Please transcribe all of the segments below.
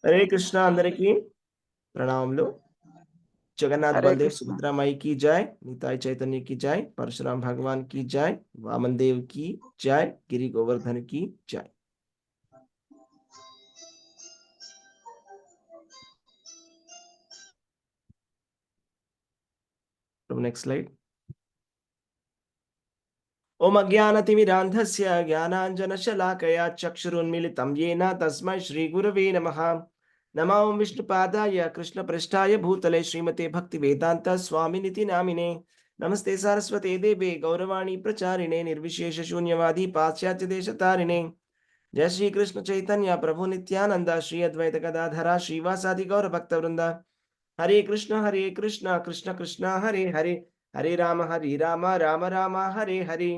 హరే కృష్ణ అందరికి ప్రణామములు. जगन्नाथ हरे बलदेव कृष्ण। सुभद्रा माई की जय, निताई चैतन्य की जय, परशुराम भगवान की जय, वामन देव की जय, गिरि गोवर्धन की जय। Next slide. ओम अज्ञानतिमिरान्धस्य ज्ञानाञ्जनशलाकया चक्षुरुन्मीलितं येन तस्मै श्रीगुरवे नमः। नमो विष्णुपादाय कृष्णपृष्ठाय भूतले श्रीमते भक्तिवेदान्त स्वामिनिति नामिने। नमस्ते सारस्वते देवे गौरवाणी प्रचारिणे निर्विशेष शून्यवादी पाश्चात्य देशतारिणे। जय श्री कृष्ण चैतन्य प्रभु नित्यानंद श्री अद्वैत गदाधरा श्रीवासादि गौर भक्त वृंदा। हरे कृष्ण कृष्ण कृष्ण हरे हरे, हरे राम राम राम हरे हरे।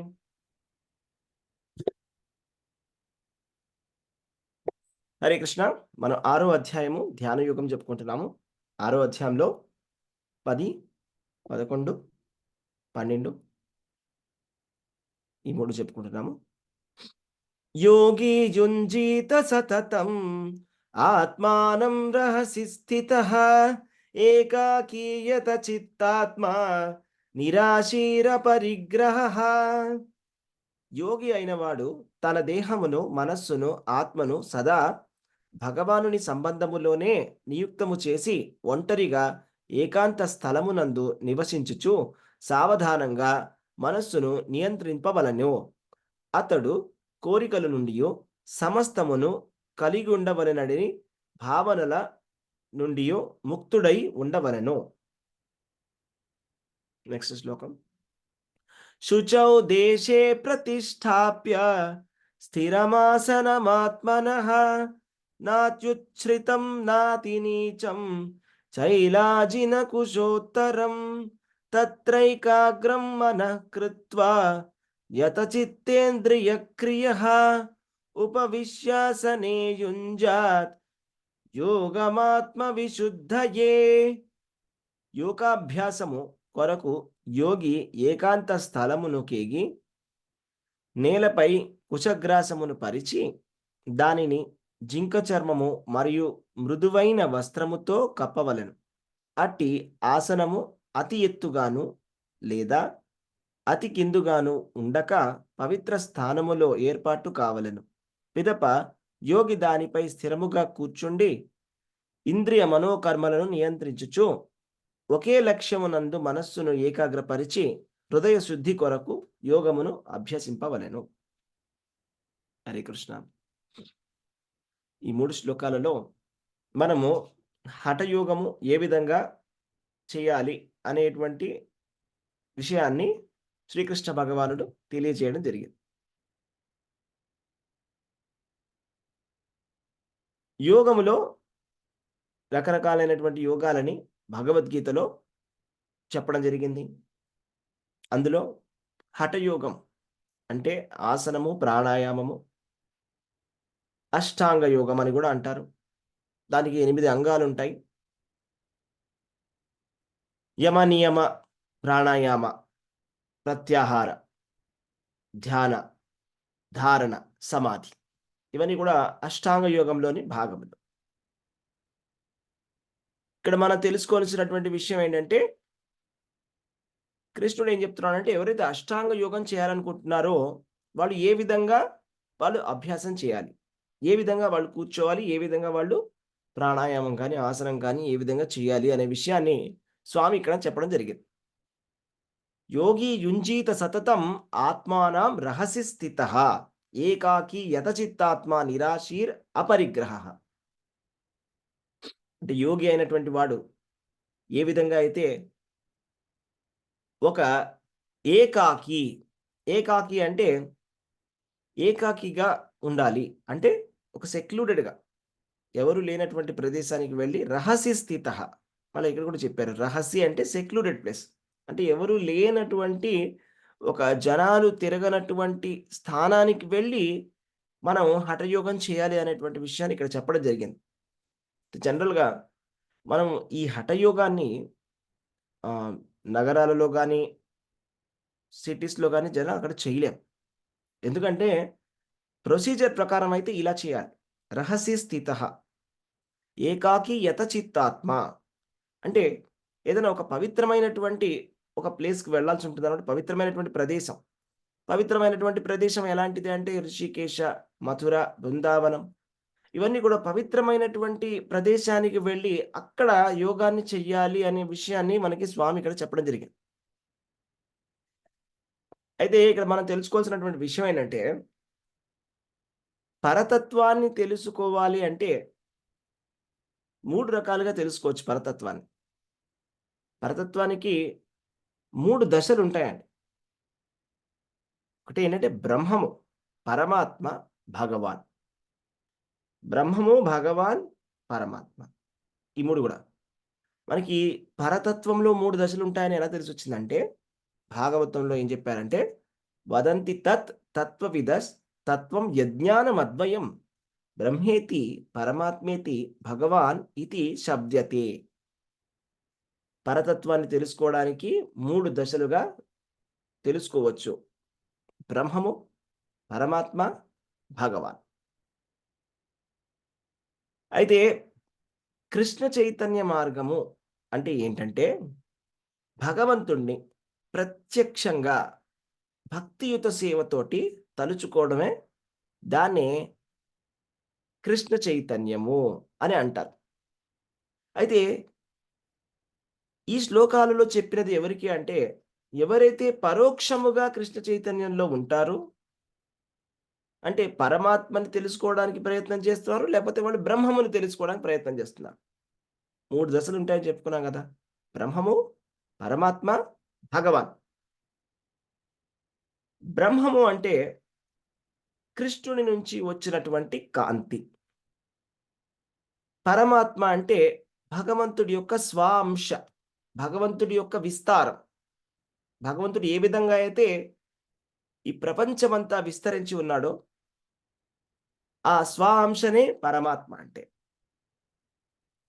హరే కృష్ణ. మనం 6వ అధ్యాయము ధ్యాన యోగం చెప్పుకుంటున్నాము. 6వ అధ్యాయంలో 10, 11, 12 ఈ 3 చెప్పుకుంటున్నాము. యోగి యుంజీత సతతం ఆత్మానం రహసి స్థితః ఏకాకీయత చిత్తాత్మా నిరాశీర పరిగ్రహః. యోగి అయినవాడు తన దేహమును, మనస్సును, ఆత్మను సదా భగవానుని సంబంధములోనే నియుక్తము చేసి ఒంటరిగా ఏకాంత స్థలమునందు నివసించుచు సావధానంగా మనస్సును నియంత్రింపవలను. అతడు కోరికల నుండి సమస్తమును కలిగి ఉండవలనని భావనల నుండి ముక్తుడై ఉండవలను. నెక్స్ట్ శ్లోకం. శుచౌ దేశే ప్రతిష్టాప్య స్థిరమాసనమాత్మనః నాత్యుచ్ఛ్రితం నాతి నీచం చైలాజిన కుశోత్తరం తత్రైకాగ్రం మనః కృత్వా యతచిత్తేంద్రియ క్రియః ఉపవిశ్యాసనే యుంజాత్ యోగమాత్మ విశుద్ధయే. యోగాభ్యాసము కొరకు యోగి ఏకాంత స్థలమును కేగి నేలపై కుశగ్రాసమును పరిచి దానిని జింక చర్మము మరియు మృదువైన వస్త్రముతో కప్పవలెను. అట్టి ఆసనము అతి ఎత్తుగాను లేదా అతి కిందుగాను ఉండక పవిత్ర స్థానములో ఏర్పాటు కావలెను. పిదప యోగి దానిపై స్థిరముగా కూర్చుండి ఇంద్రియ మనోకర్మలను నియంత్రించుచు ఒకే లక్ష్యమునందు మనస్సును ఏకాగ్రపరిచి హృదయ శుద్ధి కొరకు యోగమును అభ్యసింపవలెను. హరే కృష్ణ. ఈ 3 శ్లోకాలలో మనము హఠయోగము ఏ విధంగా చేయాలి అనేటువంటి విషయాన్ని శ్రీకృష్ణ భగవానుడు తెలియజేయడం జరిగింది. యోగములో రకరకాలైనటువంటి యోగాలని భగవద్గీతలో చెప్పడం జరిగింది. అందులో హఠయోగం అంటే ఆసనము, ప్రాణాయామము, అష్టాంగ యోగం అని కూడా అంటారు. దానికి 8 అంగాలు ఉంటాయి. యమ, నియమ, ప్రాణాయామ, ప్రత్యాహార, ధ్యాన, ధారణ, సమాధి ఇవన్నీ కూడా అష్టాంగ యోగంలోని భాగములు. ఇక్కడ మనం తెలుసుకోవాల్సినటువంటి విషయం ఏంటంటే కృష్ణుడు ఏం చెప్తున్నాడంటే ఎవరైతే అష్టాంగ యోగం చేయాలనుకుంటున్నారో వాళ్ళు ఏ విధంగా వాళ్ళు అభ్యాసం చేయాలి, ఏ విధంగా వాళ్ళు కూర్చోవాలి, ఏ విధంగా వాళ్ళు ప్రాణాయామం కానీ ఆసనం కానీ ఏ విధంగా చేయాలి అనే విషయాన్ని స్వామి ఇక్కడ చెప్పడం జరిగింది. యోగి యుంజీత సతతం ఆత్మానం రహసి స్థితః ఏకాకి యతచిత్తాత్మ నిరాశీర్ అపరిగ్రహః. అంటే యోగి అయినటువంటి వాడు ఏ విధంగా అయితే ఒక ఏకాకి అంటే ఏకాకిగా ఉండాలి, అంటే ఒక సెక్లూడెడ్గా ఎవరు లేనటువంటి ప్రదేశానికి వెళ్ళి రహస్య స్థిత, మళ్ళీ ఇక్కడ కూడా చెప్పారు రహస్య అంటే సెక్లూడెడ్ ప్లేస్, అంటే ఎవరు లేనటువంటి ఒక జనాలు తిరగనటువంటి స్థానానికి వెళ్ళి మనం హఠయోగం చేయాలి అనేటువంటి విషయాన్ని ఇక్కడ చెప్పడం జరిగింది. జనరల్గా మనం ఈ హఠయోగాన్ని నగరాలలో కానీ సిటీస్లో కానీ జనం అక్కడ చేయలేం. ఎందుకంటే ప్రొసీజర్ ప్రకారం అయితే ఇలా చేయాలి, రహస్య స్థిత. ఏకాకి యతచిత్తాత్మ. అంటే ఏదైనా ఒక పవిత్రమైనటువంటి ఒక ప్లేస్‌కి వెళ్ళాల్సి ఉంటుందన్నమాట. పవిత్రమైనటువంటి ప్రదేశం. పవిత్రమైనటువంటి ప్రదేశం ఎలాంటిది అంటే ఋషికేశ, మథుర, బృందావనం ఇవన్నీ కూడా పవిత్రమైనటువంటి ప్రదేశానికి వెళ్ళి అక్కడ యోగాన్ని చెయ్యాలి అనే విషయాన్ని మనకి స్వామి ఇక్కడ చెప్పడం జరిగింది. అయితే ఇక్కడ మనం తెలుసుకోవాల్సినటువంటి విషయం ఏంటంటే, పరతత్వాన్ని తెలుసుకోవాలి అంటే 3 రకాలుగా తెలుసుకోవచ్చు పరతత్వాన్ని. పరతత్వానికి 3 దశలుంటాయండి. ఒకటేంటంటే బ్రహ్మము, పరమాత్మ, భగవాన్. బ్రహ్మము, భగవాన్, పరమాత్మ. ఈ 3 గూడా. మనకి పరతత్వంలో 3 దశలుంటాయని ఎలా తెలిసొచ్చిందంటే, భాగవతంలో ఏం చెప్పారంటే, వదంతి తత్ తత్వవిదస్ తత్వం యజ్ఞానమద్వయం బ్రహ్మేతి పరమాత్మేతి భగవాన్ ఇతి శబ్ద్యతే. పరతత్వాన్ని తెలుసుకోవడానికి 3 దశలుగా తెలుసుకోవచ్చు. బ్రహ్మము, పరమాత్మ, భగవాన్. అయితే కృష్ణ చైతన్య మార్గము అంటే ఏంటంటే, భగవంతుణ్ణి ప్రత్యక్షంగా భక్తియుత సేవతోటి తలుచుకోవడమే దాన్నే కృష్ణ చైతన్యము అని అంటారు. అయితే ఈ శ్లోకాలలో చెప్పినది ఎవరికి అంటే, ఎవరైతే పరోక్షముగా కృష్ణ చైతన్యంలో ఉంటారో, అంటే పరమాత్మని తెలుసుకోవడానికి ప్రయత్నం చేస్తున్నారు, లేకపోతే వాళ్ళు బ్రహ్మముని తెలుసుకోవడానికి ప్రయత్నం చేస్తున్నారు. 3 దశలుంటాయని చెప్పుకున్నాం గదా! బ్రహ్మము, పరమాత్మ, భగవాన్. బ్రహ్మము అంటే కృష్ణుని నుంచి వచ్చినటువంటి కాంతి. పరమాత్మ అంటే భగవంతుడి యొక్క స్వాంశ. భగవంతుడి యొక్క విస్తారం. భగవంతుడు ఏ విధంగా అయితే ఈ ప్రపంచమంతా విస్తరించి ఉన్నాడో, ఆ స్వాంశనే పరమాత్మ అంటే.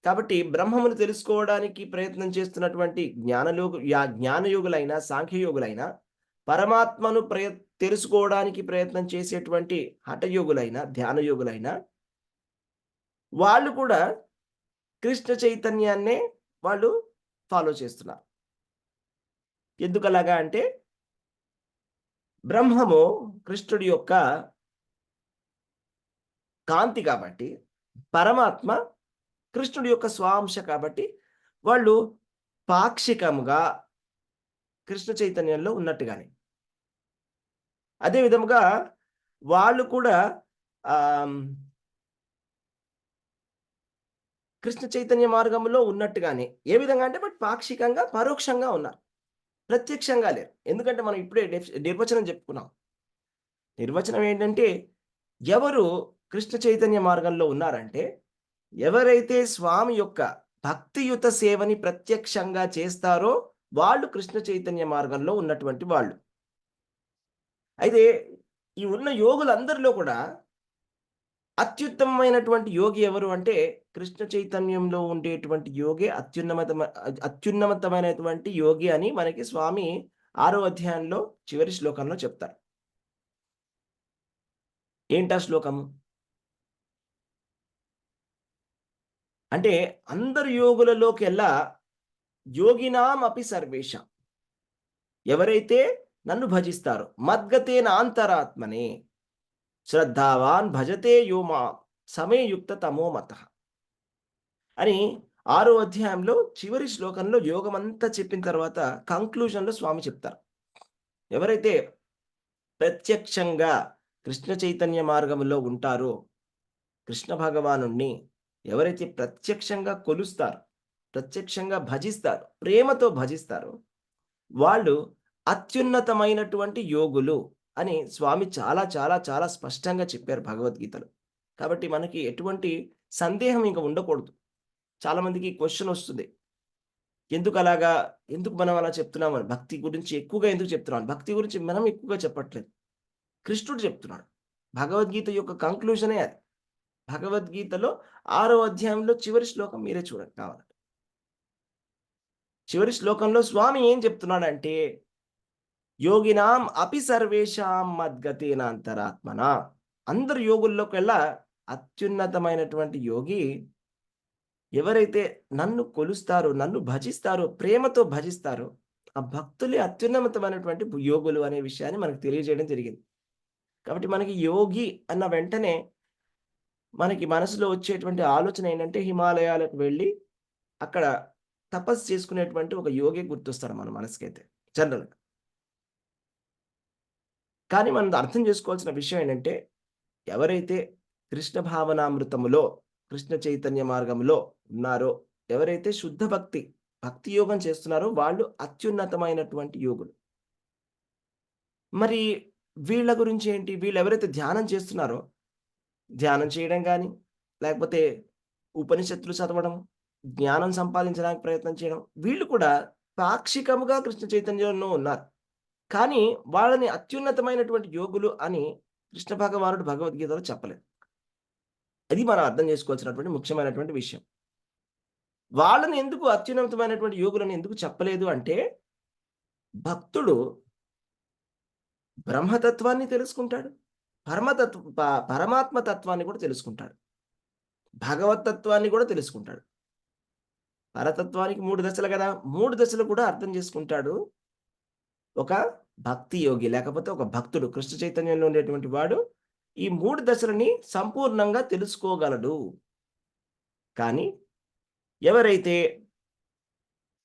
కాబట్టి బ్రహ్మమును తెలుసుకోవడానికి ప్రయత్నం చేస్తున్నటువంటి జ్ఞానయోగులైన, సాంఖ్యయోగులైన, పరమాత్మను తెలుసుకోవడానికి ప్రయత్నం చేసేటువంటి హఠయోగులైన, ధ్యానయోగులైన, వాళ్ళు కూడా కృష్ణ చైతన్యాన్నే వాళ్ళు ఫాలో చేస్తున్నారు. ఎందుకలాగా అంటే, బ్రహ్మము కృష్ణుడి యొక్క కాంతి కాబట్టి, పరమాత్మ కృష్ణుడి యొక్క స్వాంశ కాబట్టి, వాళ్ళు పాక్షికముగా కృష్ణ చైతన్యంలో ఉన్నట్టుగానే. అదే విధముగా వాళ్ళు కూడా ఆహ్, కృష్ణ చైతన్య మార్గంలో ఉన్నట్టుగానే. ఏ విధంగా అంటే బట్ పాక్షికంగా, పరోక్షంగా ఉన్నారు. ప్రత్యక్షంగా లేరు. ఎందుకంటే మనం ఇప్పుడే నిర్వచనం చెప్పుకున్నాం. నిర్వచనం ఏంటంటే, ఎవరు కృష్ణ చైతన్య మార్గంలో ఉన్నారంటే, ఎవరైతే స్వామి యొక్క భక్తియుత సేవని ప్రత్యక్షంగా చేస్తారో, వాళ్ళు కృష్ణ చైతన్య మార్గంలో ఉన్నటువంటి వాళ్ళు. అయితే ఈ ఉన్న యోగులందరిలో కూడా అత్యుత్తమమైనటువంటి యోగి ఎవరు అంటే, కృష్ణ చైతన్యంలో ఉండేటువంటి యోగే అత్యున్నతమైనటువంటి యోగి అని మనకి స్వామి 6వ అధ్యాయంలో చివరి శ్లోకంలో చెప్తారు. ఏంటా శ్లోకము? అంటే అందరు యోగులలోకెల్లా యోగినామపి సర్వేషాం. ఎవరైతే నన్ను భజిస్తారో మద్గతేన అంతరాత్మనే శ్రద్ధావాన్ భజతే యో మాం సమే యుక్త తమో మతః అని 6వ అధ్యాయంలో చివరి శ్లోకంలో యోగమంతా చెప్పిన తర్వాత కంక్లూజన్‌లో స్వామి చెప్తారు. ఎవరైతే ప్రత్యక్షంగా కృష్ణ చైతన్య మార్గములో ఉంటారో, కృష్ణ భగవానుడిని ఎవరైతే ప్రత్యక్షంగా కొలుస్తారో, ప్రత్యక్షంగా భజిస్తారో, ప్రేమతో భజిస్తారో, వాళ్ళు అత్యున్నతమైనటువంటి యోగులు అని స్వామి చాలా, చాలా, చాలా స్పష్టంగా చెప్పారు భగవద్గీతలో. కాబట్టి మనకి ఎటువంటి సందేహం ఇంక ఉండకూడదు. చాలామందికి క్వెషన్ వస్తుంది. ఎందుకలాగా? ఎందుకు మనం అలా చెప్తున్నామని? భక్తి గురించి ఎక్కువగా ఎందుకు చెప్తున్నాం? భక్తి గురించి మనం ఎక్కువగా చెప్పట్లేదు. కృష్ణుడు చెప్తున్నాడు. భగవద్గీత యొక్క కంక్లూజనే అది. భగవద్గీతలో 6వ అధ్యాయంలో చివరి శ్లోకం మీరే చూడండి కావాలంటే. చివరి శ్లోకంలో స్వామి ఏం చెప్తున్నాడంటే, యోగినాం అపి సర్వేషాం మద్గతేన అంతరాత్మన. అందరు యోగుల్లోకెల్లా అత్యున్నతమైనటువంటి యోగి ఎవరైతే నన్ను కొలుస్తారో, నన్ను భజిస్తారో, ప్రేమతో భజిస్తారో, ఆ భక్తులే అత్యున్నతమైనటువంటి యోగులు అనే విషయాన్ని మనకు తెలియజేయడం జరిగింది. కాబట్టి మనకి యోగి అన్న వెంటనే మనకి మనసులో వచ్చేటువంటి ఆలోచన ఏంటంటే హిమాలయాలకు వెళ్ళి అక్కడ తపస్సు చేసుకునేటువంటి ఒక యోగి గుర్తొస్తాడు మన మనసుకైతే జనరల్‌గా. కానీ మనం అర్థం చేసుకోవాల్సిన విషయం ఏంటంటే ఎవరైతే కృష్ణ భావనామృతములో, కృష్ణ చైతన్య మార్గంలో ఉన్నారో, ఎవరైతే శుద్ధ భక్తి, భక్తి యోగం చేస్తున్నారో వాళ్ళు అత్యున్నతమైనటువంటి యోగులు. మరి వీళ్ళ గురించి ఏంటి? వీళ్ళెవరైతే ధ్యానం చేస్తున్నారో, ధ్యానం చేయడం గాని, లేకపోతే ఉపనిషత్తులు చదవడం, జ్ఞానం సంపాదించడానికి ప్రయత్నం చేయడం, వీళ్ళు కూడా పాక్షికముగా కృష్ణ చైతన్యంలో ఉన్నారు. కానీ వాళ్ళని అత్యున్నతమైనటువంటి యోగులు అని కృష్ణ భగవానుడు భగవద్గీతలో చెప్పలేదు. అది మనం అర్థం చేసుకోవాల్సినటువంటి ముఖ్యమైనటువంటి విషయం. వాళ్ళని ఎందుకు అత్యున్నతమైనటువంటి యోగులని ఎందుకు చెప్పలేదు అంటే, భక్తుడు బ్రహ్మతత్వాన్ని తెలుసుకుంటాడు. పరమాత్మ తత్వాన్ని కూడా తెలుసుకుంటాడు. భగవత్ తత్వాన్ని కూడా తెలుసుకుంటాడు. పరతత్వానికి 3 దశలు గదా! 3 దశలు కూడా అర్థం చేసుకుంటాడు. ఒక భక్తి యోగి లేకపోతే ఒక భక్తుడు కృష్ణ చైతన్యంలో ఉండేటువంటి వాడు ఈ 3 దశలని సంపూర్ణంగా తెలుసుకోగలడు. కానీ ఎవరైతే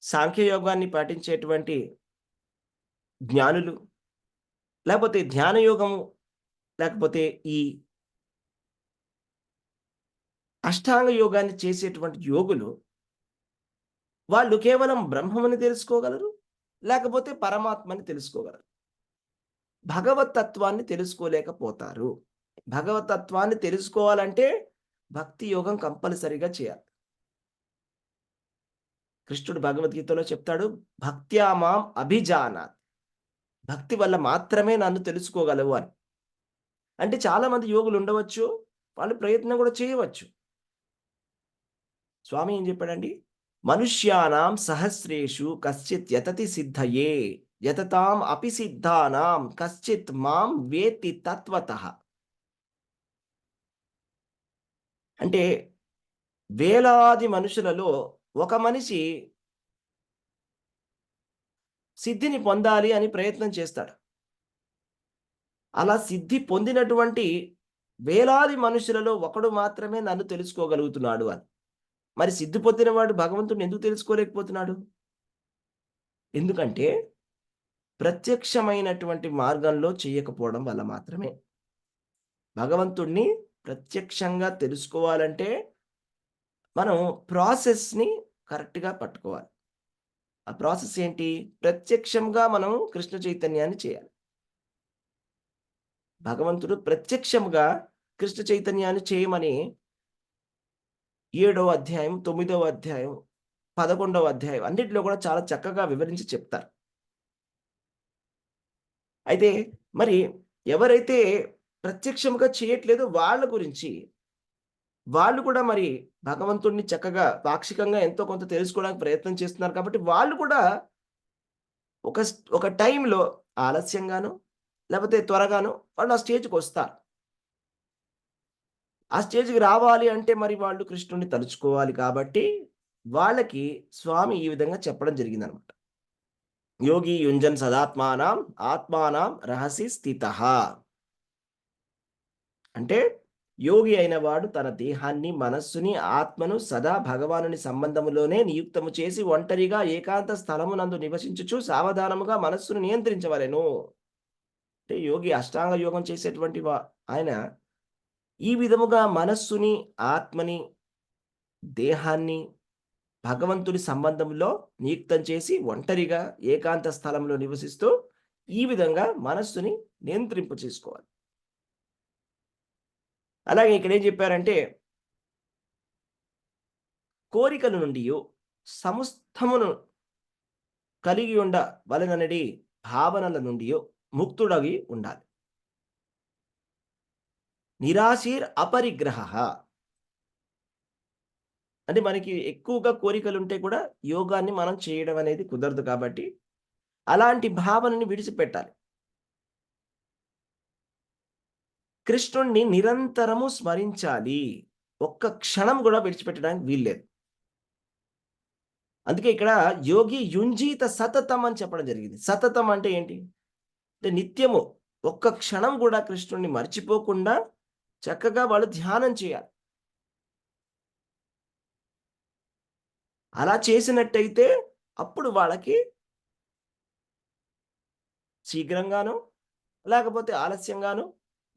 సాంఖ్యయోగాన్ని పాటించేటువంటి జ్ఞానులు, లేకపోతే ధ్యాన యోగము, లేకపోతే ఈ అష్టాంగ యోగాన్ని చేసేటువంటి యోగులు, వాళ్ళు కేవలం బ్రహ్మముని తెలుసుకోగలరు, లేకపోతే పరమాత్మని తెలుసుకోగలరు. భగవత్ తత్వాన్ని తెలుసుకోలేకపోతారు. భగవత్ తత్వాన్ని తెలుసుకోవాలంటే భక్తి యోగం కంపల్సరీగా చేయాలి. కృష్ణుడు భగవద్గీతలో చెప్తాడు, భక్త్యా మాం అభిజానాత్. భక్తి వల్ల మాత్రమే నన్ను తెలుసుకోగలవు అని. అంటే చాలామంది యోగులు ఉండవచ్చు. వాళ్ళు ప్రయత్నం కూడా చేయవచ్చు. స్వామి ఏం చెప్పాడండి? మనుష్యానాం సహస్రేషు కశ్చిత్ యతతి సిద్ధయే యతతాం అపి సిద్ధానాం కశ్చిత్ మాం వేత్తి తత్వతః. అంటే వేలాది మనుషులలో ఒక మనిషి సిద్ధిని పొందాలి అని ప్రయత్నం చేస్తాడు. అలా సిద్ధి పొందినటువంటి వేలాది మనుషులలో ఒకడు మాత్రమే నన్ను తెలుసుకోగలుగుతున్నాడు అని. మరి సిద్ధి పొందినవాడు భగవంతుడిని ఎందుకు తెలుసుకోలేకపోతున్నాడు? ఎందుకంటే ప్రత్యక్షమైనటువంటి మార్గంలో చేయకపోవడం వల్ల మాత్రమే. భగవంతుడిని ప్రత్యక్షంగా తెలుసుకోవాలంటే మనం ప్రాసెస్‌ని కరెక్ట్‌గా పట్టుకోవాలి. ఆ ప్రాసెస్ ఏంటి? ప్రత్యక్షంగా మనం కృష్ణ చైతన్యాన్ని చేయాలి. భగవంతుడు ప్రత్యక్షంగా కృష్ణ చైతన్యాన్ని చేయమని 7వ అధ్యాయం, 9వ అధ్యాయం, 11వ అధ్యాయం అన్నిటిలో కూడా చాలా చక్కగా వివరించి చెప్తారు. అయితే మరి ఎవరైతే ప్రత్యక్షంగా చేయట్లేదో వాళ్ళ గురించి, వాళ్ళు కూడా మరి భగవంతుడిని చక్కగా పాక్షికంగా ఎంతో కొంత తెలుసుకోవడానికి ప్రయత్నం చేస్తున్నారు కాబట్టి వాళ్ళు కూడా ఒక టైంలో ఆలస్యంగానో, లేకపోతే త్వరగానో వాళ్ళు ఆ స్టేజ్‌కొస్తారు. ఆ స్టేజ్‌కి రావాలి అంటే మరి వాళ్ళు కృష్ణుడిని తలుచుకోవాలి కాబట్టి, వాళ్ళకి స్వామి ఈ విధంగా చెప్పడం జరిగిందనమాట. యోగి యుంజన్ సదాత్మానం ఆత్మానం రహసి స్థితః. అంటే యోగి అయిన వాడు తన దేహాన్ని, మనస్సుని, ఆత్మను సదా భగవానుని సంబంధములోనే నియుక్తము చేసి ఒంటరిగా ఏకాంత స్థలమునందు నివసించుచు సావధానముగా మనస్సును నియంత్రించవలెను. అంటే యోగి అష్టాంగ యోగం చేసేటువంటి ఆయన ఈ విధముగా మనస్సుని, ఆత్మని, దేహాన్ని భగవంతుడి సంబంధంలో నియుక్తం చేసి ఒంటరిగా ఏకాంత స్థలంలో నివసిస్తూ ఈ విధంగా మనస్సుని నియంత్రింప చేసుకోవాలి. అలాగే ఇక్కడ ఏం చెప్పారంటే కోరికల నుండియు సమస్తమును కలిగి వలెననడి భావనల నుండియు ముక్తుడవి ఉండాలి. నిరాశీర్ అపరిగ్రహః. అంటే మనకి ఎక్కువగా కోరికలుంటే కూడా యోగాన్ని మనం చేయడం అనేది కుదరదు కాబట్టి, అలాంటి భావనని విడిచిపెట్టాలి. కృష్ణుడిని నిరంతరము స్మరించాలి. ఒక్క క్షణం గూడా విడిచిపెట్టడానికి వీల్లేదు. అందుకే ఇక్కడ యోగి యుంజీత సతతం అని చెప్పడం జరిగింది. సతతం అంటే ఏంటి? అంటే నిత్యము ఒక్క క్షణం గూడా కృష్ణుడిని మర్చిపోకుండా చక్కగా వాళ్ళు ధ్యానం చేయాలి. అలా చేసినట్టయితే అప్పుడు వాళ్ళకి శీఘ్రంగానో, లేకపోతే ఆలస్యంగానో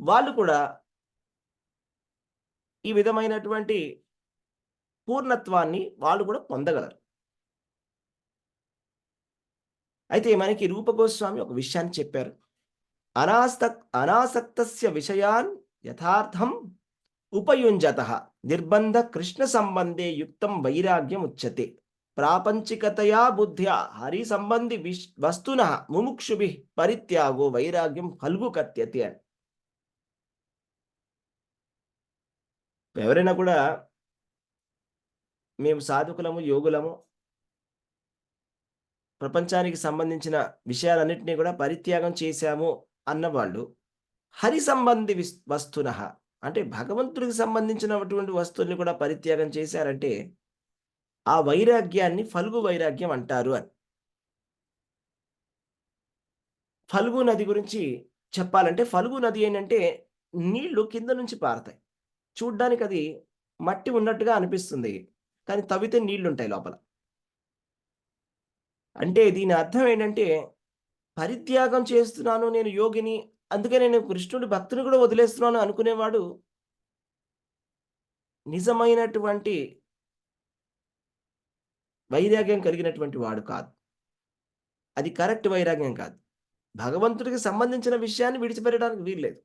వాళ్ళు కూడా ఈ విధమైనటువంటి పూర్ణత్వాన్ని వాళ్ళు కూడా పొందగలరు. అయితే మనకి రూప గోస్వామి ఒక విషయాన్ని చెప్పారు. అనాసక్తస్య విషయాన్ యథార్థం ఉపయుంజతః నిర్బంధ కృష్ణ సంబంధే యుక్తం వైరాగ్యం ఉచ్యతే. ప్రాపంచికతయా బుద్ధ్యా హరి సంబంధి వస్తునః ముముక్షుభిః పరిత్యాగో వైరాగ్యం ఫల్గు కత్యతే అని. ఎవరైనా కూడా మేము సాధకులము, యోగులము, ప్రపంచానికి సంబంధించిన విషయాలన్నిటిని కూడా పరిత్యాగం చేశాము అన్నవాళ్ళు హరి సంబంధి వస్తునః అంటే భగవంతుడికి సంబంధించినటువంటి వస్తువుల్ని కూడా పరిత్యాగం చేశారంటే ఆ వైరాగ్యాన్ని ఫల్గు వైరాగ్యం అంటారు అని. ఫల్గు నది గురించి చెప్పాలంటే ఫల్గు నది ఏంటంటే నీళ్లు కింద నుంచి పారతాయి. చూడ్డానికి అది మట్టి ఉన్నట్టుగా అనిపిస్తుంది. కానీ తవ్వితే నీళ్లుంటాయి లోపల. అంటే దీని అర్థం ఏంటంటే పరిత్యాగం చేస్తున్నాను నేను యోగిని, అందుకే నేను కృష్ణుడి భక్తిని కూడా వదిలేస్తున్నాను అనుకునేవాడు నిజమైనటువంటి వైరాగ్యం కలిగినటువంటి వాడు కాదు. అది కరెక్ట్ వైరాగ్యం కాదు. భగవంతుడికి సంబంధించిన విషయాన్ని విడిచిపెట్టడానికి వీల్లేదు.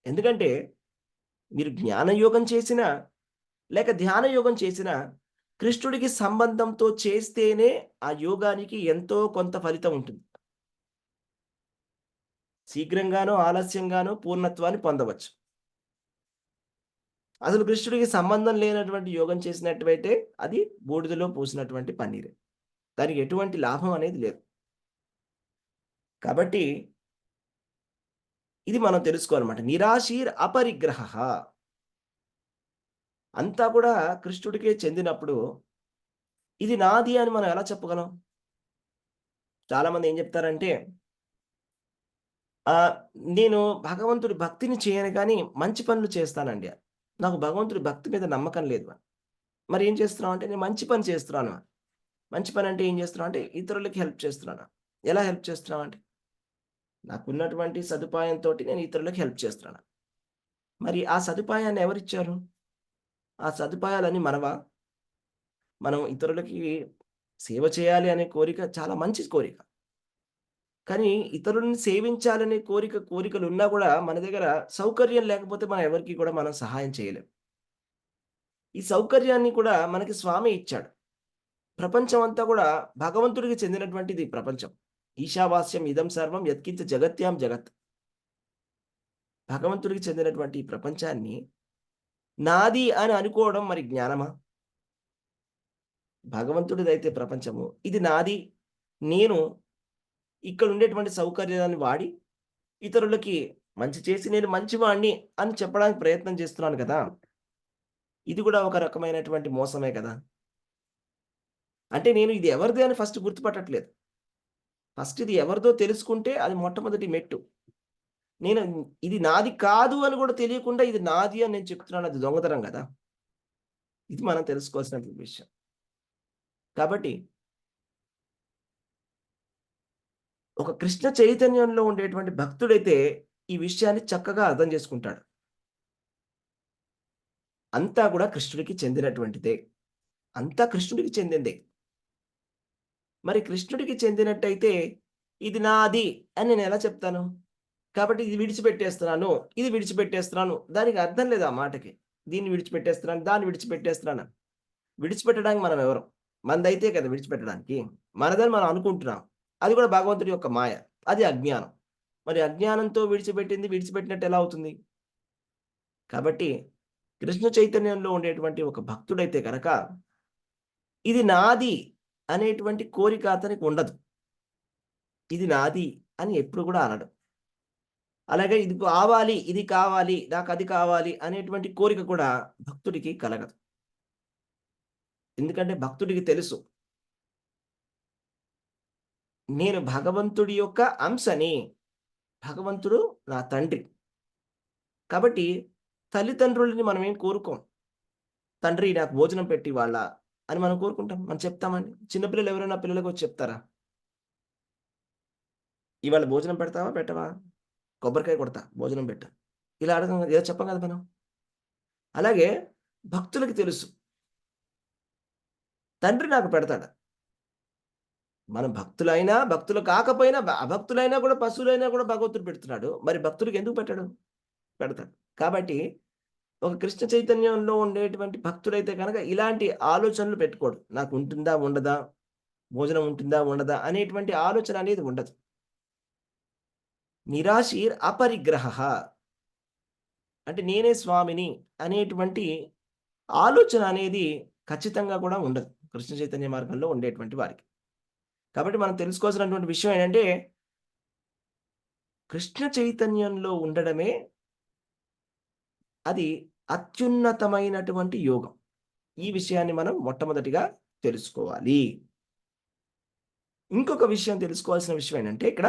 ఎందుకంటే మీరు జ్ఞానయోగం చేసినా, లేక ధ్యాన యోగం చేసినా కృష్ణుడికి సంబంధంతో చేస్తేనే ఆ యోగానికి ఎంతో కొంత ఫలితం ఉంటుంది. శీఘ్రంగానో, ఆలస్యంగానో పూర్ణత్వాన్ని పొందవచ్చు. అసలు కృష్ణుడికి సంబంధం లేనటువంటి యోగం చేసినట్టయితే అది బూడిదలో పూసినటువంటి పన్నీరే. దానికి ఎటువంటి లాభం అనేది లేదు. కాబట్టి ఇది మనం తెలుసుకోవాలన్నమాట. నిరాశీర్ అపరిగ్రహః. అంతా కూడా కృష్ణుడికే చెందినప్పుడు ఇది నాది అని మనం ఎలా చెప్పగలం? చాలామంది ఏం చెప్తారంటే ఆహ్, నేను భగవంతుడి భక్తిని చేయను కానీ మంచి పనులు చేస్తానండి. నాకు భగవంతుడి భక్తి మీద నమ్మకం లేదు. మరి ఏం చేస్తున్నావు అంటే నేను మంచి పని చేస్తున్నాను. మంచి పని అంటే ఏం చేస్తున్నావు అంటే ఇతరులకి హెల్ప్ చేస్తున్నాను. ఎలా హెల్ప్ చేస్తున్నావు అంటే నాకున్నటువంటి సదుపాయంతోటి నేను ఇతరులకు హెల్ప్ చేస్తున్నాను. మరి ఆ సదుపాయాన్ని ఎవరిచ్చారు? ఆ సదుపాయాలన్నీ మనవా? మనం ఇతరులకి సేవ చేయాలి అనే కోరిక చాలా మంచి కోరిక. కానీ ఇతరులని సేవించాలనే కోరికలున్నా కూడా మన దగ్గర సౌకర్యం లేకపోతే మనం ఎవరికీ కూడా మనం సహాయం చేయలేం. ఈ సౌకర్యాన్ని కూడా మనకి స్వామి ఇచ్చాడు. ప్రపంచం అంతా కూడా భగవంతుడికి చెందినటువంటిది ప్రపంచం. ఈశావాస్యం ఇదం సర్వం యత్కించ జగత్యాం జగత్. భగవంతుడికి చెందినటువంటి ఈ ప్రపంచాన్ని నాది అని అనుకోవడం మరి జ్ఞానమా? భగవంతుడిదైతే ప్రపంచము. ఇది నాది. నేను ఇక్కడ ఉండేటువంటి సౌకర్యాలను వాడి ఇతరులకి మంచి చేసి నేను మంచివాడిని అని చెప్పడానికి ప్రయత్నం చేస్తున్నాను కదా! ఇది కూడా ఒక రకమైనటువంటి మోసమే కదా! అంటే నేను ఇది ఎవరిది అని ఫస్ట్ గుర్తుపట్టట్లేదు. ఫస్ట్ ఇది ఎవరిదో తెలుసుకుంటే అది మొట్టమొదటి మెట్టు. నేను ఇది నాది కాదు అని కూడా తెలియకుండా ఇది నాది అని నేను చెప్తున్నాను. అది దొంగతనం గదా! ఇది మనం తెలుసుకోవాల్సినటువంటి విషయం. కాబట్టి ఒక కృష్ణ చైతన్యంలో ఉండేటువంటి భక్తుడైతే ఈ విషయాన్ని చక్కగా అర్థం చేసుకుంటాడు. అంతా కూడా కృష్ణుడికి చెందినటువంటిదే. అంతా కృష్ణుడికి చెందిందే. మరి కృష్ణుడికి చెందినట్టయితే ఇది నాది అని నేను ఎలా చెప్తాను? కాబట్టి ఇది విడిచిపెట్టేస్తున్నాను, ఇది విడిచిపెట్టేస్తున్నాను. దానికి అర్థం లేదు ఆ మాటకి. దీన్ని విడిచిపెట్టేస్తున్నాను, దాన్ని విడిచిపెట్టేస్తున్నాను. విడిచిపెట్టడానికి మనం ఎవరం? మనదైతే కదా విడిచిపెట్టడానికి. మనదని మనం అనుకుంటున్నాం. అది కూడా భగవంతుడి యొక్క మాయ. అది అజ్ఞానం. మరి అజ్ఞానంతో విడిచిపెట్టింది విడిచిపెట్టినట్టు ఎలా అవుతుంది? కాబట్టి కృష్ణ చైతన్యంలో ఉండేటువంటి ఒక భక్తుడైతే గనక ఇది నాది అనేటువంటి కోరిక అతనికి ఉండదు. ఇది నాది అని ఎప్పుడు కూడా అనడు. అలాగే ఇది కావాలి, ఇది కావాలి, నాకది కావాలి అనేటువంటి కోరిక కూడా భక్తుడికి కలగదు. ఎందుకంటే భక్తుడికి తెలుసు. నేను భగవంతుడి యొక్క అంశని. భగవంతుడు నా తండ్రి. కాబట్టి తల్లిదండ్రులని మనమేం కోరుకోం. తండ్రి నాకు భోజనం పెట్టి ఇవాళ అని మనం కోరుకుంటాం. మనం చెప్తామండి. చిన్న పిల్లలు ఎవరైనా పిల్లలకొచ్చి చెప్తారా? ఇవాళ భోజనం పెడతావా? పెట్టవా? కొబ్బరికాయ కొడతా. భోజనం పెట్టు. ఇలా అడగం కదా! ఇలా చెప్పం కదా మనం. అలాగే భక్తులకి తెలుసు. తండ్రి నాకు పెడతాడు. మనం భక్తులైనా, భక్తులు కాకపోయినా, అభక్తులైనా కూడా పశువులైనా కూడా భగవంతుడు పెడుతున్నాడు. మరి భక్తుడికి ఎందుకు పెట్టడు? పెడతాడు. కాబట్టి ఒక కృష్ణ చైతన్యంలో ఉండేటువంటి భక్తుడైతే గనక ఇలాంటి ఆలోచనలు పెట్టుకోడు. నాకు ఉంటుందా? ఉండదా? భోజనం ఉంటుందా? ఉండదా? అనేటువంటి ఆలోచన అనేది ఉండదు. నిరాశీర్ అపరిగ్రహః అంటే నేనే స్వామిని అనేటువంటి ఆలోచన అనేది ఖచ్చితంగా కూడా ఉండదు. కృష్ణ చైతన్య మార్గంలో ఉండేటువంటి వారికి. కాబట్టి మనం తెలుసుకోవాల్సినటువంటి విషయం ఏంటంటే, కృష్ణ చైతన్యంలో ఉండడమే అది అత్యున్నతమైనటువంటి యోగం. ఈ విషయాన్ని మనం మొట్టమొదటిగా తెలుసుకోవాలి. ఇంకొక విషయం తెలుసుకోవాల్సిన విషయం ఏంటంటే ఇక్కడ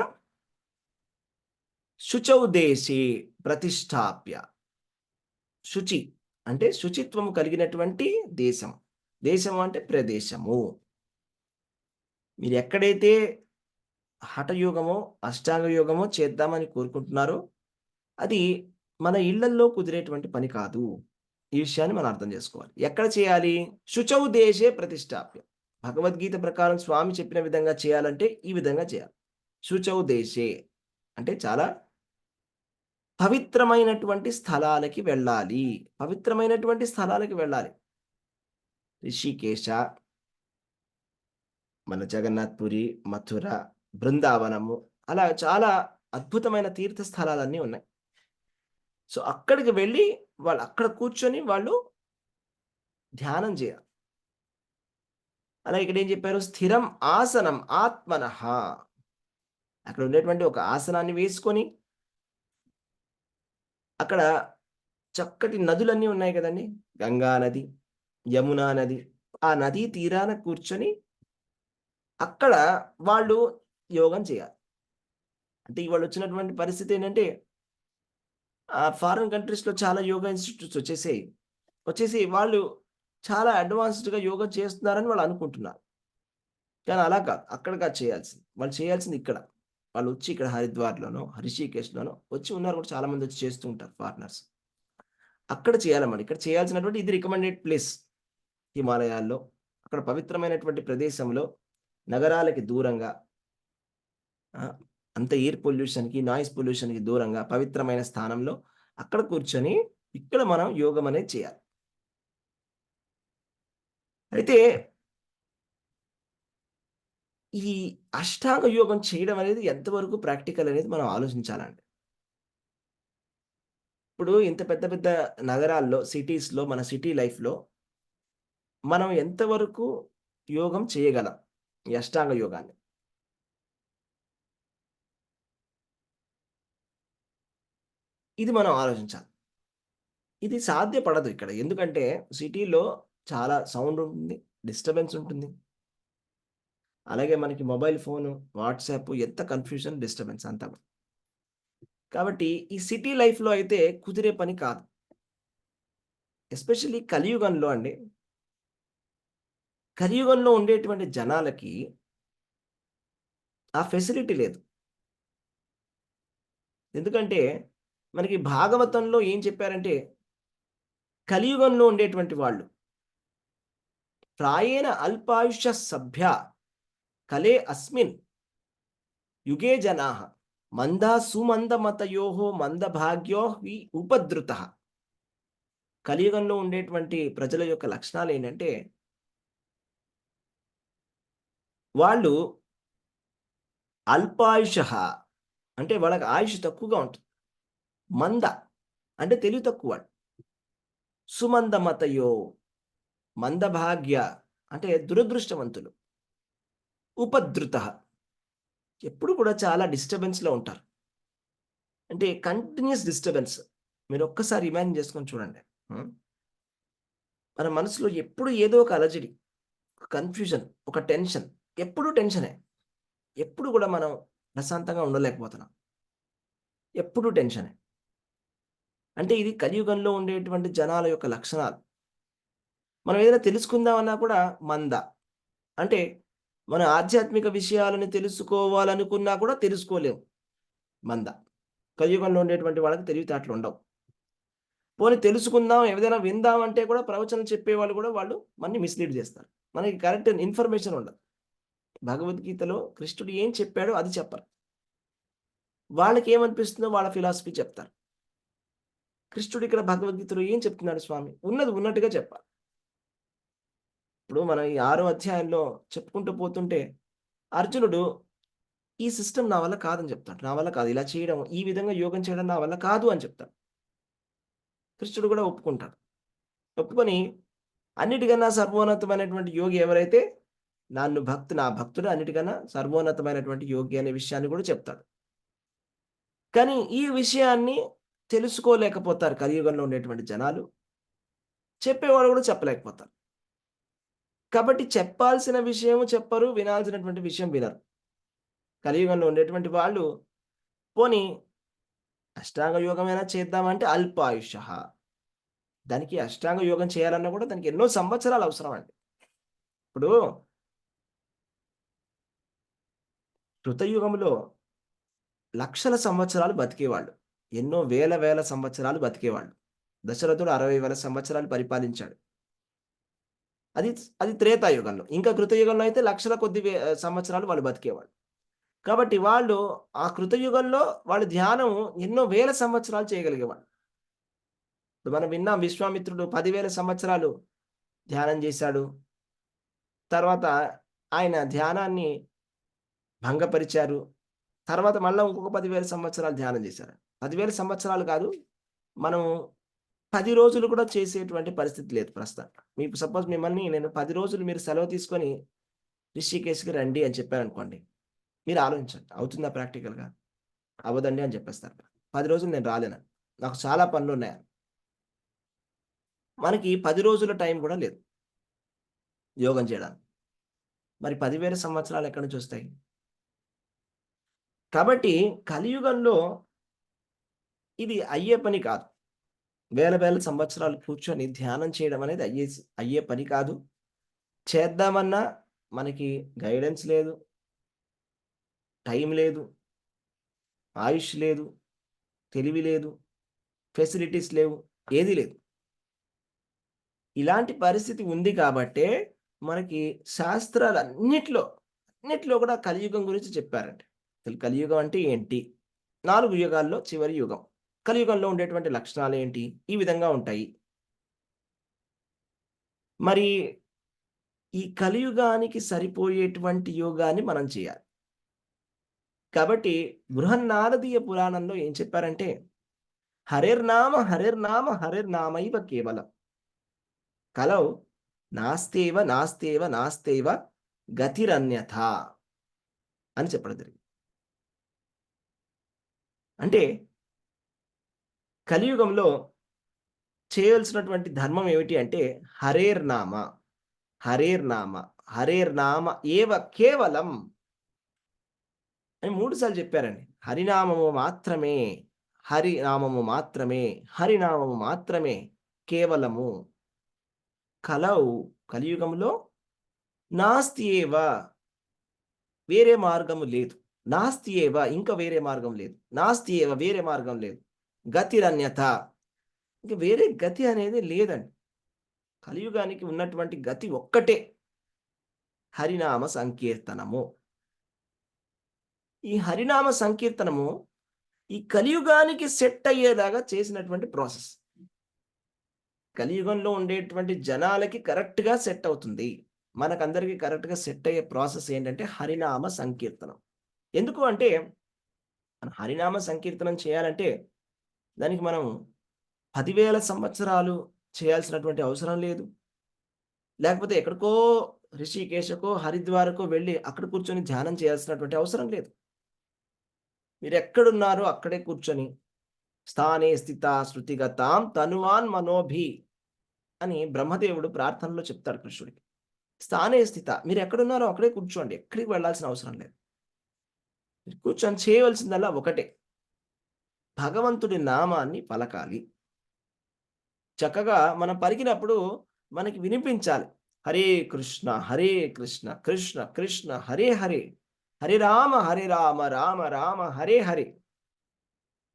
శుచౌ దేశే ప్రతిష్టాప్య. శుచి అంటే శుచిత్వము కలిగినటువంటి దేశం. దేశం అంటే ప్రదేశము. మీరు ఎక్కడైతే హఠయోగమో, అష్టాంగ యోగమో చేద్దామని కోరుకుంటున్నారో, అది మన ఇళ్లల్లో కుదిరేటువంటి పని కాదు. ఈ విషయాన్ని మనం అర్థం చేసుకోవాలి. ఎక్కడ చేయాలి? శుచౌ దేశే ప్రతిష్టాప్య. భగవద్గీత ప్రకారం స్వామి చెప్పిన విధంగా చేయాలంటే ఈ విధంగా చేయాలి. శుచౌ దేశే అంటే చాలా పవిత్రమైనటువంటి స్థలాలకి వెళ్ళాలి. పవిత్రమైనటువంటి స్థలాలకి వెళ్ళాలి. రిషికేశ, మన జగన్నాథ్‌పురి, మథుర, బృందావనము అలా చాలా అద్భుతమైన తీర్థ స్థలాలన్నీ ఉన్నాయి. సో, అక్కడికి వెళ్ళి వాళ్ళు అక్కడ కూర్చొని వాళ్ళు ధ్యానం చేయాలి. అలాగే ఇక్కడేం చెప్పారు? స్థిరం ఆసనం ఆత్మనః. అక్కడ ఉండేటువంటి ఒక ఆసనాన్ని వేసుకొని, అక్కడ చక్కటి నదులన్నీ ఉన్నాయి కదండీ! గంగా నది, యమునా నది. ఆ నదీ తీరాన కూర్చొని, అక్కడ వాళ్ళు యోగం చేయాలి. అంటే ఇవాళొచ్చినటువంటి పరిస్థితి ఏంటంటే, ఫారిన్ కంట్రీస్‌లో చాలా యోగా ఇన్‌స్టిట్యూట్స్ వచ్చేసాయి. వచ్చేసి వాళ్ళు చాలా అడ్వాన్స్‌డ్‌గా యోగా చేస్తున్నారని వాళ్ళు అనుకుంటున్నారు. కానీ అలా కాదు. అక్కడ కాదు చేయాల్సింది. వాళ్ళు చేయాల్సింది ఇక్కడ. వాళ్ళొచ్చి ఇక్కడ హరిద్వార్‌లోనో, హృషికేశ్‌లోనో వచ్చి ఉన్నారు కూడా చాలా మందొచ్చి చేస్తూ ఉంటారు ఫారినర్స్. అక్కడ చేయాలన్నమాట. ఇక్కడ చేయాల్సినటువంటి ఇది రికమెండెడ్ ప్లేస్. హిమాలయాల్లో, అక్కడ పవిత్రమైనటువంటి ప్రదేశంలో, నగరాలకి దూరంగా అంత ఎయిర్ పొల్యూషన్‌కి, నాయిస్ పొల్యూషన్‌కి దూరంగా పవిత్రమైన స్థానంలో అక్కడ కూర్చొని, ఇక్కడ మనం యోగం అనేది చేయాలి. అయితే ఈ అష్టాంగ యోగం చేయడం అనేది ఎంతవరకు ప్రాక్టికల్ అనేది మనం ఆలోచించాలండి. ఇప్పుడు ఇంత పెద్ద పెద్ద నగరాల్లో, సిటీస్‌లో మన సిటీ లైఫ్‌లో మనం ఎంతవరకు యోగం చేయగలం? ఈ అష్టాంగ యోగాన్ని. ఇది మనం ఆలోచించాలి. ఇది సాధ్యపడదు ఇక్కడ. ఎందుకంటే సిటీలో చాలా సౌండ్ ఉంటుంది. డిస్టర్బెన్స్ ఉంటుంది. అలాగే మనకి మొబైల్ ఫోను, వాట్సాప్ ఎంత కన్‌ఫ్యూజన్, డిస్టర్బెన్స్ అంతా కూడా. కాబట్టి ఈ సిటీ లైఫ్‌లో అయితే కుదిరే పని కాదు. ఎస్పెషల్లీ కలియుగంలో అండి. కలియుగంలో ఉండేటువంటి జనాలకి ఆ ఫెసిలిటీ లేదు. ఎందుకంటే మనకి భాగవతంలో ఏం చెప్పారంటే కలియుగంలో ఉండేటువంటి వాళ్ళు ప్రాయేణ అల్పాయుష్య సభ్య కలే అస్మిన్ యుగే జనాః మందా సుమందమతయోః మందభాగ్యో హి ఉపద్రుతః. కలియుగంలో ఉండేటువంటి ప్రజల యొక్క లక్షణాలేంటంటే, వాళ్ళు అల్పాయుషః అంటే వాళ్ళకి ఆయుష్ తక్కువగా ఉంటుంది. మంద అంటే తెలివి తక్కువ వాళ్ళు. సుమందమతయో మందభాగ్య అంటే దురదృష్టవంతులు. ఉపద్రుతః ఎప్పుడు కూడా చాలా డిస్టర్బెన్స్‌లో ఉంటారు. అంటే కంటిన్యూయస్ డిస్టర్బెన్స్. మీరొక్కసారి ఇమాజిన్ చేసుకొని చూడండి. హ్మ్. మన మనసులో ఎప్పుడు ఏదో ఒక అలజడి, కన్‌ఫ్యూజన్, ఒక టెన్షన్. ఎప్పుడూ టెన్షనే. ఎప్పుడు కూడా మనం ప్రశాంతంగా ఉండలేకపోతున్నాం. ఎప్పుడు టెన్షనే. అంటే ఇది కలియుగంలో ఉండేటువంటి జనాల యొక్క లక్షణాలు. మనం ఏదైనా తెలుసుకుందామన్నా కూడా మంద. అంటే మన ఆధ్యాత్మిక విషయాలను తెలుసుకోవాలనుకున్నా కూడా తెలుసుకోలేం. మంద. కలియుగంలో ఉండేటువంటి వాళ్ళకి తెలివితేటలుండవు. పోనీ తెలుసుకుందాం, ఏదైనా విందాం అంటే కూడా ప్రవచనం చెప్పేవాళ్ళు కూడా వాళ్ళు మనని మిస్‌లీడ్ జేస్తారు. మనకి కరెక్ట్ ఇన్ఫర్మేషన్ ఉండదు. భగవద్గీతలో కృష్ణుడు ఏం చెప్పాడో అది చెప్పరు. వాళ్ళకేమనిపిస్తుందో వాళ్ళ ఫిలాసఫీ చెప్తారు. కృష్ణుడు ఇక్కడ భగవద్గీతలో ఏం చెప్తున్నాడు స్వామి? ఉన్నది ఉన్నట్టుగా చెప్పాలి. ఇప్పుడు మనం ఈ 6 అధ్యాయంలో చెప్పుకుంటూ పోతుంటే అర్జునుడు ఈ సిస్టమ్ నా వల్ల కాదని చెప్తాడు. నా వల్ల కాదు. ఇలా చేయడం, ఈ విధంగా యోగం చేయడం నా వల్ల కాదు అని చెప్తాడు. కృష్ణుడు కూడా ఒప్పుకుంటాడు. ఒప్పుకొని అన్నిటికన్నా సర్వోన్నతమైనటువంటి యోగి ఎవరైతే నా భక్తుడు అన్నిటికన్నా సర్వోన్నతమైనటువంటి యోగి అనే విషయాన్ని కూడా చెప్తాడు. కానీ ఈ విషయాన్ని తెలుసుకోలేకపోతారు కలియుగంలో ఉండేటువంటి జనాలు. చెప్పేవాళ్ళు కూడా చెప్పలేకపోతారు. కాబట్టి చెప్పాల్సిన విషయం చెప్పరు. వినాల్సినటువంటి విషయం వినరు. కలియుగంలో ఉండేటువంటి వాళ్ళు పోనీ అష్టాంగ యోగమైనా చేద్దామంటే అల్పాయుషః. దానికి అష్టాంగ యోగం చేయాలన్నా కూడా దానికి ఎన్నో సంవత్సరాలు అవసరం అండి. ఇప్పుడు కృతయుగంలో లక్షల సంవత్సరాలు బతికేవాళ్ళు. ఎన్నో వేల వేల సంవత్సరాలు బతికేవాళ్ళు. దశరథుడు 60,000 సంవత్సరాలు పరిపాలించాడు. అది అది త్రేతాయుగంలో. ఇంకా కృతయుగంలో అయితే లక్షల కొద్ది సంవత్సరాలు వాళ్ళు బతికేవాళ్ళు. కాబట్టి వాళ్ళు ఆ కృతయుగంలో వాళ్ళు ధ్యానం ఎన్నో వేల సంవత్సరాలు చేయగలిగేవాళ్ళు. ఇప్పుడు మనం విన్నాం విశ్వామిత్రుడు 10,000 సంవత్సరాలు ధ్యానం చేశాడు. తర్వాత ఆయన ధ్యానాన్ని భంగపరిచారు. తర్వాత మళ్ళా ఇంకొక 10,000 సంవత్సరాలు ధ్యానం చేశారు. 10,000 సంవత్సరాలు కాదు. మనం 10 రోజులు కూడా చేసేటువంటి పరిస్థితి లేదు ప్రస్తుతం. మీకు సపోజ్ మిమ్మల్ని నేను 10 రోజులు మీరు సెలవు తీసుకొని రిషికేశ్‌కి రండి అని చెప్పాననుకోండి. మీరు ఆలోచించండి. అవుతుందా ప్రాక్టికల్‌గా? అవ్వదండి అని చెప్పేస్తారు. 10 రోజులు నేను రాలేనని. నాకు చాలా పనులున్నాయని. మనకి 10 రోజుల టైం కూడా లేదు యోగం చేయడానికి. మరి 10,000 సంవత్సరాలు ఎక్కడి నుంచొస్తాయి? కాబట్టి కలియుగంలో ఇది అయ్యే పని కాదు. వేల వేల సంవత్సరాలు కూర్చొని ధ్యానం చేయడం అనేది అయ్యే పని కాదు. చేద్దామన్నా మనకి గైడెన్స్ లేదు. టైం లేదు. ఆయుష్ లేదు. తెలివి లేదు. ఫెసిలిటీస్ లేవు. ఏది లేదు. ఇలాంటి పరిస్థితి ఉంది కాబట్టే మనకి అన్నిట్లో కూడా కలియుగం గురించి చెప్పారండి. అసలు కలియుగం అంటే ఏంటి? 4 యుగాల్లో చివరి యుగం. కలియుగంలో ఉండేటువంటి లక్షణాలేంటి? ఈ విధంగా ఉంటాయి. మరి ఈ కలియుగానికి సరిపోయేటువంటి యోగాన్ని మనం చేయాలి. కాబట్టి బృహన్నారదీయ పురాణంలో ఏం చెప్పారంటే, హరేర్నామ హరేర్నామ హరేర్నామైవ కేవలం. కలౌ నాస్తేవ గతిరన్యథా అని చెప్పడం జరిగింది. అంటే కలియుగంలో చేయవలసినటువంటి ధర్మం ఏమిటి అంటే హరేర్నామ, హరేర్నామ, హరేర్నామ ఏవ కేవలం అని 3 సార్లు చెప్పారండి. హరినామము మాత్రమే, హరినామము మాత్రమే, హరినామము మాత్రమే కేవలము. కలౌ కలియుగంలో నాస్తి ఏవ వేరే మార్గము లేదు. నాస్తి ఏవ ఇంకా వేరే మార్గం లేదు. నాస్తి ఏవ వేరే మార్గం లేదు. గతిరన్యథ ఇంక వేరే గతి అనేది లేదండి. కలియుగానికి ఉన్నటువంటి గతి ఒక్కటే. హరినామ సంకీర్తనము. ఈ హరినామ సంకీర్తనము ఈ కలియుగానికి సెట్ అయ్యేలాగా చేసినటువంటి ప్రాసెస్. కలియుగంలో ఉండేటువంటి జనాలకి కరెక్ట్‌గా సెట్ అవుతుంది. మనకందరికి కరెక్ట్‌గా సెట్ అయ్యే ప్రాసెస్ ఏంటంటే హరినామ సంకీర్తనం. ఎందుకు అంటే మనం హరినామ సంకీర్తనం చేయాలంటే దానికి మనం 10,000 సంవత్సరాలు చేయాల్సినటువంటి అవసరం లేదు. లేకపోతే ఎక్కడికో రిషికేశకో, హరిద్వారకో వెళ్లి అక్కడ కూర్చొని ధ్యానం చేయాల్సినటువంటి అవసరం లేదు. మీరెక్కడున్నారో అక్కడే కూర్చొని స్థానే స్థితా శృతిగతాం తనువాన్ మనోభి అని బ్రహ్మదేవుడు ప్రార్థనలో చెప్తాడు కృష్ణుడికి. స్థానే స్థిత మీరెక్కడున్నారో అక్కడే కూర్చోండి. ఎక్కడికి వెళ్ళాల్సిన అవసరం లేదు. కూర్చొని చేయవలసిందల్లా ఒకటే. భగవంతుడి నామాన్ని పలకాలి. చక్కగా మనం పలికినప్పుడు మనకి వినిపించాలి. హరే కృష్ణ, హరే కృష్ణ, కృష్ణ కృష్ణ హరే హరే, హరే రామ, రామ రామ హరే హరే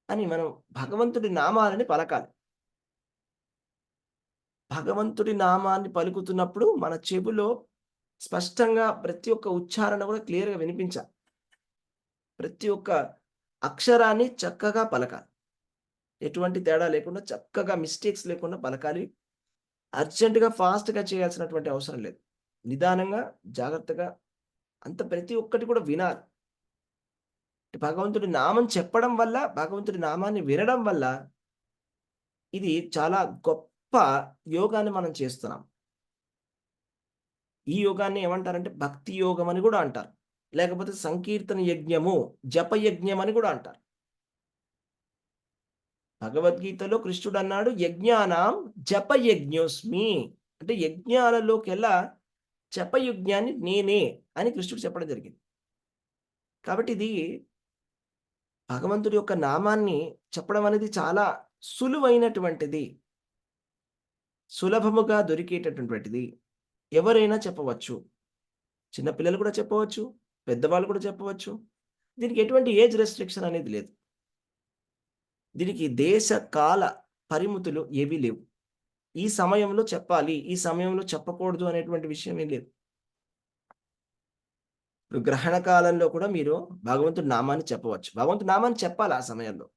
అని మనం భగవంతుడి నామాలని పలకాలి. భగవంతుడి నామాన్ని పలుకుతున్నప్పుడు మన చెవిలో స్పష్టంగా ప్రతి ఒక్క ఉచ్చారణ కూడా క్లియర్‌గా వినిపించాలి. ప్రతి ఒక్క అక్షరాన్ని చక్కగా పలకాలి. ఎటువంటి తేడా లేకుండా చక్కగా మిస్టేక్స్ లేకుండా పలకాలి. అర్జెంట్‌గా, ఫాస్ట్‌గా చేయాల్సినటువంటి అవసరం లేదు. నిదానంగా, జాగ్రత్తగా అంత ప్రతి ఒక్కటి కూడా వినాలి. భగవంతుడి నామం చెప్పడం వల్ల, భగవంతుడి నామాన్ని వినడం వల్ల ఇది చాలా గొప్ప యోగాన్ని మనం చేస్తున్నాం. ఈ యోగాన్ని ఏమంటారంటే భక్తి యోగం అని గూడా అంటారు. లేకపోతే సంకీర్తన యజ్ఞము, జప యజ్ఞం అని గూడా అంటారు. భగవద్గీతలో కృష్ణుడన్నాడు యజ్ఞానాం జపయజ్ఞోస్మి. అంటే యజ్ఞాలలోకెల్లా జపయజ్ఞాన్ని నేనే అని కృష్ణుడు చెప్పడం జరిగింది. కాబట్టి ఇది భగవంతుడి యొక్క నామాన్ని చెప్పడం అనేది చాలా సులువైనటువంటిది. సులభముగా దొరికేటటువంటిది. ఎవరైనా చెప్పవచ్చు. చిన్న పిల్లలు కూడా చెప్పవచ్చు. పెద్దవాళ్ళు కూడా చెప్పవచ్చు. దీనికి ఎటువంటి ఏజ్ రెస్ట్రిక్షన్ అనేది లేదు. దీనికి దేశ, కాల పరిమితులు ఏవీ లేవు. ఈ సమయంలో చెప్పాలి, ఈ సమయంలో చెప్పకూడదు అనేటువంటి విషయం ఏం లేదు. ఇప్పుడు గ్రహణ కాలంలో కూడా మీరు భగవంతుడి నామాన్ని చెప్పవచ్చు. భగవంతుడి నామాన్ని చెప్పాలి ఆ సమయంలో.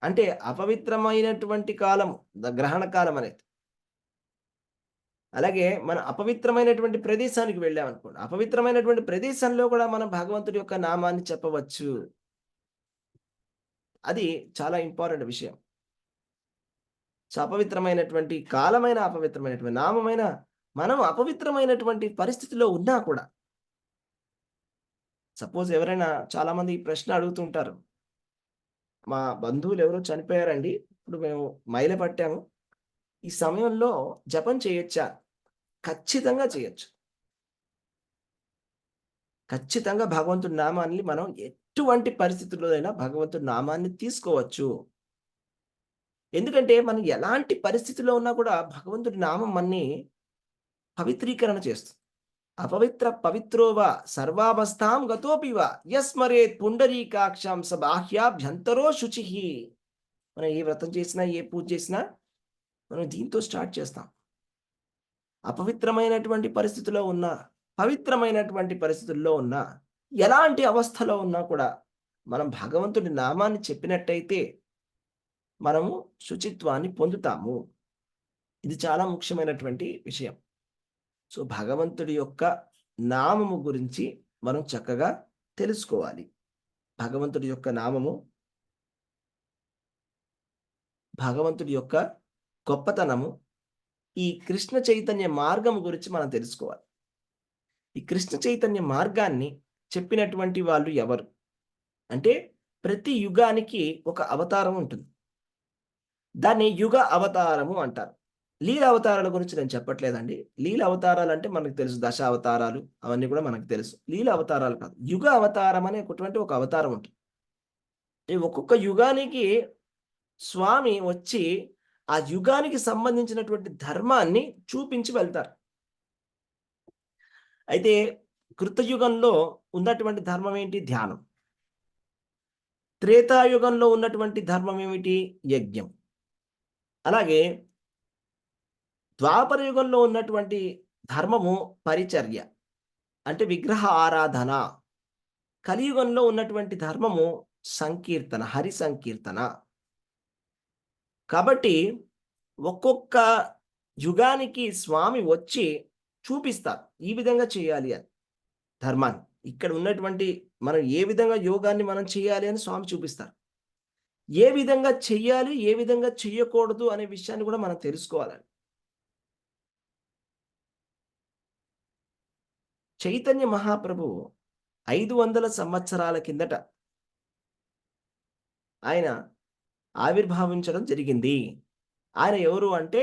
అంటే అపవిత్రమైనటువంటి కాలం గ్రహణ కాలం అనేది. అలాగే మన అపవిత్రమైనటువంటి ప్రదేశానికి వెళ్ళామనుకోండి. అపవిత్రమైనటువంటి ప్రదేశంలో కూడా మనం భగవంతుడి యొక్క నామాన్ని చెప్పవచ్చు. అది చాలా ఇంపార్టెంట్ విషయం. సో, అపవిత్రమైనటువంటి కాలమైన, అపవిత్రమైనటువంటి నామమైన మనం అపవిత్రమైనటువంటి పరిస్థితిలో ఉన్నా కూడా సపోజ్ ఎవరైనా చాలామంది ఈ ప్రశ్న అడుగుతుంటారు. మా బంధువులు ఎవరో చనిపోయారండి. ఇప్పుడు మేము మైల పట్టాము. ఈ సమయంలో జపం చేయొచ్చా? ఖచ్చితంగా చేయొచ్చు. ఖచ్చితంగా భగవంతుడి నామాన్ని మనం ఎటువంటి పరిస్థితుల్లో అయినా భగవంతుడి నామాన్ని తీసుకోవచ్చు. ఎందుకంటే మనం ఎలాంటి పరిస్థితిలో ఉన్నా కూడా భగవంతుడి నామం మనని పవిత్రీకరణ చేస్తుంది. అపవిత్ర పవిత్రోవ సర్వావస్థాం గతోపివ యస్మరేత్ పుండరీకాక్షం స బాహ్యాభ్యంతరో శుచిః. మనం ఏ వ్రతం చేసినా, ఏ పూజ చేసినా మనం దీంతో స్టార్ట్ చేస్తాం. అపవిత్రమైనటువంటి పరిస్థితిలో ఉన్నా, పవిత్రమైనటువంటి పరిస్థితుల్లో ఉన్నా, ఎలాంటి అవస్థలో ఉన్నా కూడా మనం భగవంతుడి నామాన్ని చెప్పినట్టయితే మనము శుచిత్వాన్ని పొందుతాము. ఇది చాలా ముఖ్యమైనటువంటి విషయం. సో, భగవంతుడి యొక్క నామము గురించి మనం చక్కగా తెలుసుకోవాలి. భగవంతుడి యొక్క నామము, భగవంతుడి యొక్క గొప్పతనము, ఈ కృష్ణ చైతన్య మార్గము గురించి మనం తెలుసుకోవాలి. ఈ కృష్ణ చైతన్య మార్గాన్ని చెప్పినటువంటి వాళ్ళు ఎవరు? అంటే ప్రతి యుగానికి ఒక అవతారం ఉంటుంది. దాన్ని యుగ అవతారము అంటారు. లీల అవతారాల గురించి నేను చెప్పట్లేదండి. లీల అవతారాలంటే మనకు తెలుసు. దశావతారాలు అవన్నీ కూడా మనకు తెలుసు. లీల అవతారాలు కాదు. యుగ అవతారం అనేటువంటి ఒక అవతారం ఉంటుంది. ఈ ఒక్కొక్క యుగానికి స్వామి వచ్చి ఆ యుగానికి సంబంధించినటువంటి ధర్మాన్ని చూపించి వెళ్తారు. అయితే కృతయుగంలో ఉన్నటువంటి ధర్మం ఏంటి? ధ్యానం. త్రేతాయుగంలో ఉన్నటువంటి ధర్మం ఏమిటి? యజ్ఞం. అలాగే ద్వాపర యుగంలో ఉన్నటువంటి ధర్మము పరిచర్య. అంటే విగ్రహ ఆరాధన. కలియుగంలో ఉన్నటువంటి ధర్మము సంకీర్తన, హరి సంకీర్తన. కాబట్టి ఒక్కొక్క యుగానికి స్వామి వచ్చి చూపిస్తారు. ఈ విధంగా చేయాలి అని ధర్మాన్ని. ఇక్కడ ఉన్నటువంటి మనం ఏ విధంగా యోగాన్ని మనం చేయాలి అని స్వామి చూపిస్తారు. ఏ విధంగా చెయ్యాలి, ఏ విధంగా చెయ్యకూడదు అనే విషయాన్ని కూడా మనం తెలుసుకోవాలండి. చైతన్య మహాప్రభువు 500 సంవత్సరాల కిందట ఆయన ఆవిర్భావించడం జరిగింది. ఆయన ఎవరు అంటే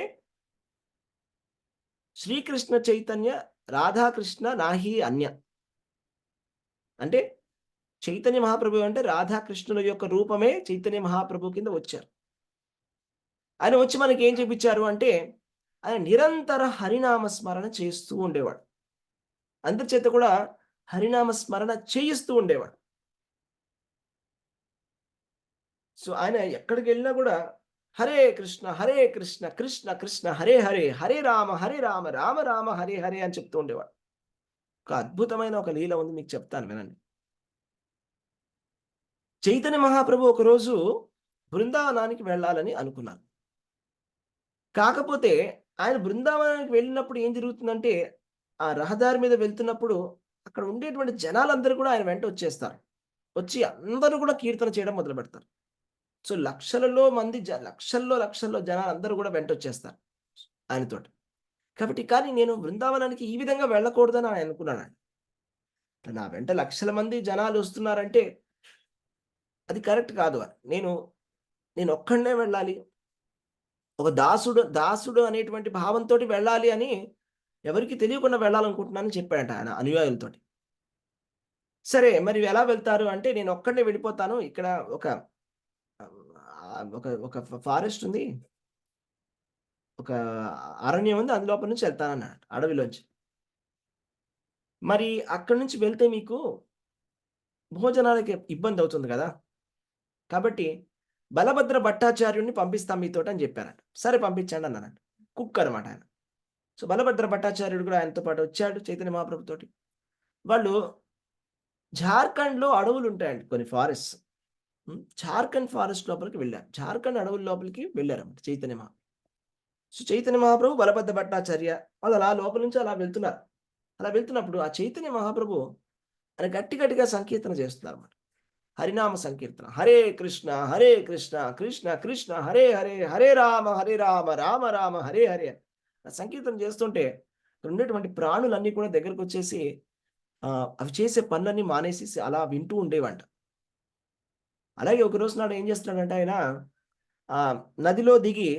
శ్రీకృష్ణ చైతన్య రాధాకృష్ణ నాహి అన్య. అంటే చైతన్య మహాప్రభు అంటే రాధాకృష్ణుల యొక్క రూపమే చైతన్య మహాప్రభు కింద వచ్చారు. ఆయన వచ్చి మనకేం చూపించారు అంటే, ఆయన నిరంతర హరినామ స్మరణ చేస్తూ ఉండేవాడు. అందరి చేత కూడా హరినామ స్మరణ చేయిస్తూ ఉండేవాడు. సో, ఆయన ఎక్కడికెళ్ళినా గూడా హరే కృష్ణ, కృష్ణ కృష్ణ హరే హరే, హరే రామ, రామ రామ హరే హరే అని చెప్తూ ఉండేవాడు. ఒక అద్భుతమైన ఒక లీల ఉంది మీకు చెప్తాను వినండి. చైతన్య మహాప్రభు ఒకరోజు బృందావనానికి వెళ్ళాలని అనుకున్నారు. కాకపోతే ఆయన బృందావనానికి వెళ్ళినప్పుడు ఏం జరుగుతుందంటే, ఆ రహదారి మీద వెళ్తున్నప్పుడు అక్కడ ఉండేటువంటి జనాలందరూ కూడా ఆయన వెంట వచ్చేస్తారు. వచ్చి అందరూ కూడా కీర్తన చేయడం మొదలుపెడతారు. సో, లక్షలలో మంది లక్షల్లో జనాలందరూ కూడా వెంటొచ్చేస్తారు ఆయనతోటి. కానీ నేను బృందావనానికి ఈ విధంగా వెళ్ళకూడదని ఆయన అనుకున్నానండి. నా వెంట లక్షల మంది జనాలొస్తున్నారంటే అది కరెక్ట్ కాదు అని. నేనొక్కడినే వెళ్ళాలి. ఒక దాసుడు అనేటువంటి భావంతోటి వెళ్ళాలి అని ఎవరికీ తెలియకుండా వెళ్ళాలనుకుంటున్నానని చెప్పాడట ఆయన అనుయాయులతోటి. సరే మరి ఎలా వెళ్తారు అంటే, నేనొక్కడినే వెళ్ళిపోతాను. ఇక్కడ ఒక ఒక ఒక ఫారెస్ట్ ఉంది. ఒక అరణ్యం ఉంది. అందులోపల నుంచి వెళ్తానన్నాడట అడవిలోంచి. మరి అక్కడి నుంచి వెళ్తే మీకు భోజనాలకి ఇబ్బందవుతుంది గదా! కాబట్టి బలభద్ర భట్టాచార్యుడిని పంపిస్తాం మీతోటి అని జెప్పారట. సరే పంపించండి అన్నారట. కుక్ అనమాట ఆయన. సో, బలభద్ర భట్టాచార్యుడు కూడా ఆయనతో పాటు వచ్చాడు చైతన్య మహాప్రభుతోటి. వాళ్ళు జార్ఖండ్‌లో అడవులుంటాయండి కొన్ని ఫారెస్ట్స్. జార్ఖండ్ ఫారెస్ట్ లోపలికి వెళ్లారు. జార్ఖండ్ అడవుల లోపలికి వెళ్లారన్నమాట చైతన్య మహా. సో, చైతన్య మహాప్రభు, బలభద్ర భట్టాచార్య వాళ్ళు అలా లోపల నుంచి అలా వెళ్తున్నారు. అలా వెళ్తున్నప్పుడు ఆ చైతన్య మహాప్రభు ఆయన గట్టిగా సంకీర్తన చేస్తున్నారన్నమాట. హరినామ సంకీర్తన. హరే కృష్ణ, కృష్ణ కృష్ణ హరే హరే, హరే రామ, రామ రామ హరే హరే అని సంకీర్తన చేస్తుంటే అక్కడ ఉండేటువంటి ప్రాణులన్నీ కూడా దగ్గరకొచ్చేసి అవి చేసే పనులన్నీ మానేసేసి అలా వింటూ ఉండేవంట. అలాగే ఒక రోజు నాడు ఏం చేస్తున్నాడంటే ఆయన నదిలో దిగి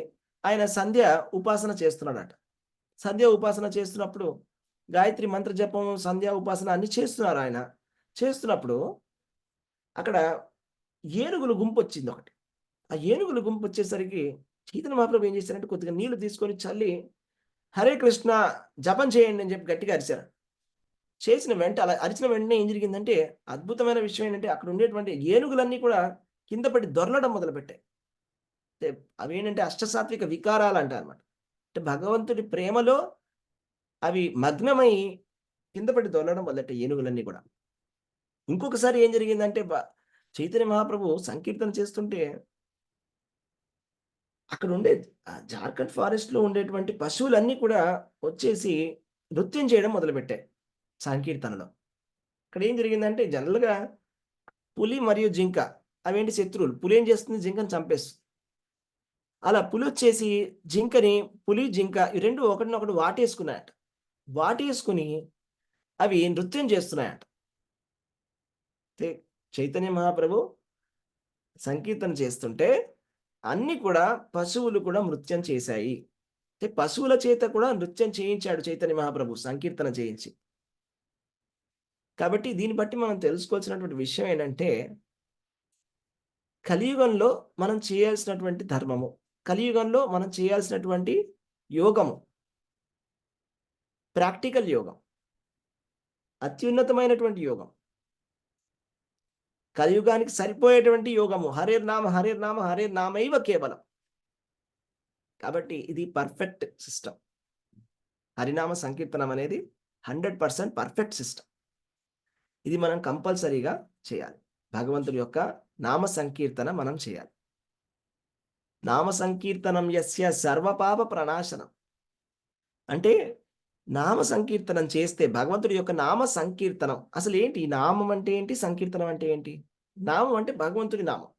ఆయన సంధ్య ఉపాసన చేస్తున్నాడట. సంధ్య ఉపాసన చేస్తున్నప్పుడు గాయత్రి మంత్ర జపం, సంధ్యా ఉపాసన అన్నీ చేస్తున్నారు ఆయన. చేస్తున్నప్పుడు అక్కడ ఏనుగుల గుంపొచ్చింది ఒకటి. ఆ ఏనుగుల గుంపొచ్చేసరికి చైతన్య మహాప్రభు ఏం చేశారంటే కొద్దిగా నీళ్లు తీసుకొని చల్లి, హరే కృష్ణ జపం చేయండి అని చెప్పి గట్టిగా అరిచారు. అలా అరిచిన వెంటనే ఏం జరిగిందంటే అద్భుతమైన విషయం ఏంటంటే అక్కడ ఉండేటువంటి ఏనుగులన్నీ కూడా కింద పడి దొర్లడం మొదలుపెట్టాయి. అంటే అవేంటంటే అష్టసాత్విక వికారాలు అంటారన్నమాట. అంటే భగవంతుడి ప్రేమలో అవి మగ్నమై కింద పడి దొర్లడం మొదలెట్టాయి ఏనుగులన్నీ కూడా. ఇంకొకసారి ఏం జరిగిందంటే చైతన్య మహాప్రభు సంకీర్తన చేస్తుంటే అక్కడ ఉండే జార్ఖండ్ ఫారెస్ట్‌లో ఉండేటువంటి పశువులన్నీ కూడా వచ్చేసి నృత్యం చేయడం మొదలుపెట్టాయి సంకీర్తనలో. ఇక్కడ ఏం జరిగిందంటే జనరల్‌గా పులి మరియు జింక అవేంటి శత్రువులు. పులి ఏం చేస్తుంది? జింకని చంపేస్తుంది. అలా పులొచ్చేసి పులి, జింక ఈ 2 ఒకటినొకటి వాటేసుకున్నాయట. వాటేసుకొని అవి నృత్యం చేస్తున్నాయట. అయితే చైతన్య మహాప్రభు సంకీర్తన చేస్తుంటే అన్నీ కూడా పశువులు కూడా నృత్యం చేశాయి. అంటే పశువుల చేత కూడా నృత్యం చేయించాడు చైతన్య మహాప్రభు సంకీర్తన చేయించి. కాబట్టి దీన్ని బట్టి మనం తెలుసుకోవాల్సినటువంటి విషయం ఏంటంటే, కలియుగంలో మనం చేయాల్సినటువంటి ధర్మము, కలియుగంలో మనం చేయాల్సినటువంటి యోగము, ప్రాక్టికల్ యోగం, అత్యున్నతమైనటువంటి యోగం, కలియుగానికి సరిపోయేటువంటి యోగము హరేర్నామ హరేర్నామైవ కేవలం. కాబట్టి ఇది పర్ఫెక్ట్ సిస్టమ్. హరినామ సంకీర్తనం అనేది 100% పర్ఫెక్ట్ సిస్టమ్. ఇది మనం కంపల్సరీగా చేయాలి. భగవంతుడి యొక్క నామ సంకీర్తన మనం చేయాలి. నామ సంకీర్తనం యస్య సర్వపాప ప్రణాశనం. అంటే నామ సంకీర్తనం చేస్తే భగవంతుడి యొక్క నామ సంకీర్తనం అసలు ఏంటి? నామం అంటే ఏంటి? సంకీర్తనం అంటే ఏంటి? నామం అంటే భగవంతుడి నామం.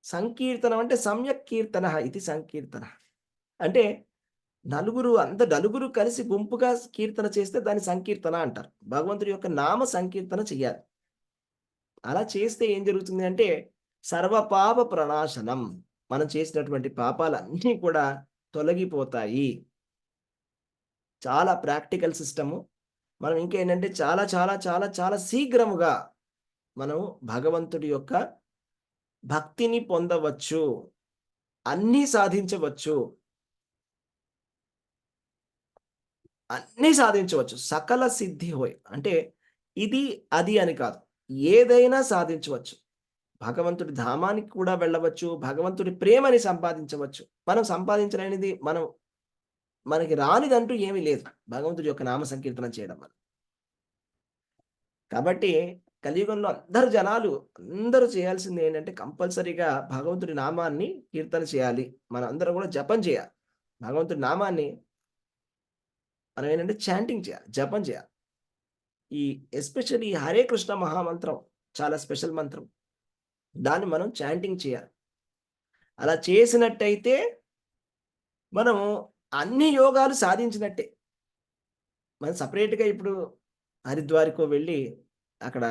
సంకీర్తనం అంటే సమ్యక్ కీర్తన ఇది సంకీర్తన. అంటే నలుగురు కలిసి గుంపుగా కీర్తన చేస్తే దాన్ని సంకీర్తన అంటారు. భగవంతుడి యొక్క నామ సంకీర్తన చెయ్యాలి. అలా చేస్తే ఏం జరుగుతుంది అంటే సర్వపాప ప్రణాశనం. మనం చేసినటువంటి పాపాలన్నీ కూడా తొలగిపోతాయి. చాలా ప్రాక్టికల్ సిస్టము. మనం ఇంకేంటంటే చాలా శీఘ్రముగా మనం భగవంతుడి యొక్క భక్తిని పొందవచ్చు, అన్నీ సాధించవచ్చు, అన్నీ సాధించవచ్చు. సకల సిద్ధి హోయ్ అంటే ఇది, అది అని కాదు. ఏదైనా సాధించవచ్చు. భగవంతుడి ధామానికి కూడా వెళ్ళవచ్చు. భగవంతుడి ప్రేమని సంపాదించవచ్చు. మనం సంపాదించలేనిది మనకి రానిదంటూ ఏమీ లేదు. భగవంతుడి యొక్క నామ సంకీర్తనం చేయడం వల్ల. కాబట్టి కలియుగంలో అందరూ చేయాల్సింది ఏంటంటే కంపల్సరీగా భగవంతుడి నామాన్ని కీర్తన చేయాలి. మనందరం కూడా జపం చేయాలి. భగవంతుడి నామాన్ని మనం ఏంటంటే చాంటింగ్ చేయాలి. జపం చేయాలి. ఎస్పెషల్లీ హరే కృష్ణ మహామంత్రం చాలా స్పెషల్ మంత్రం. దాన్ని మనం చాంటింగ్ చేయాలి. అలా చేసినట్టయితే మనము అన్ని యోగాలు సాధించినట్టే. మనం సెపరేట్‌గా ఇప్పుడు హరిద్వార్‌కో వెళ్ళి అక్కడ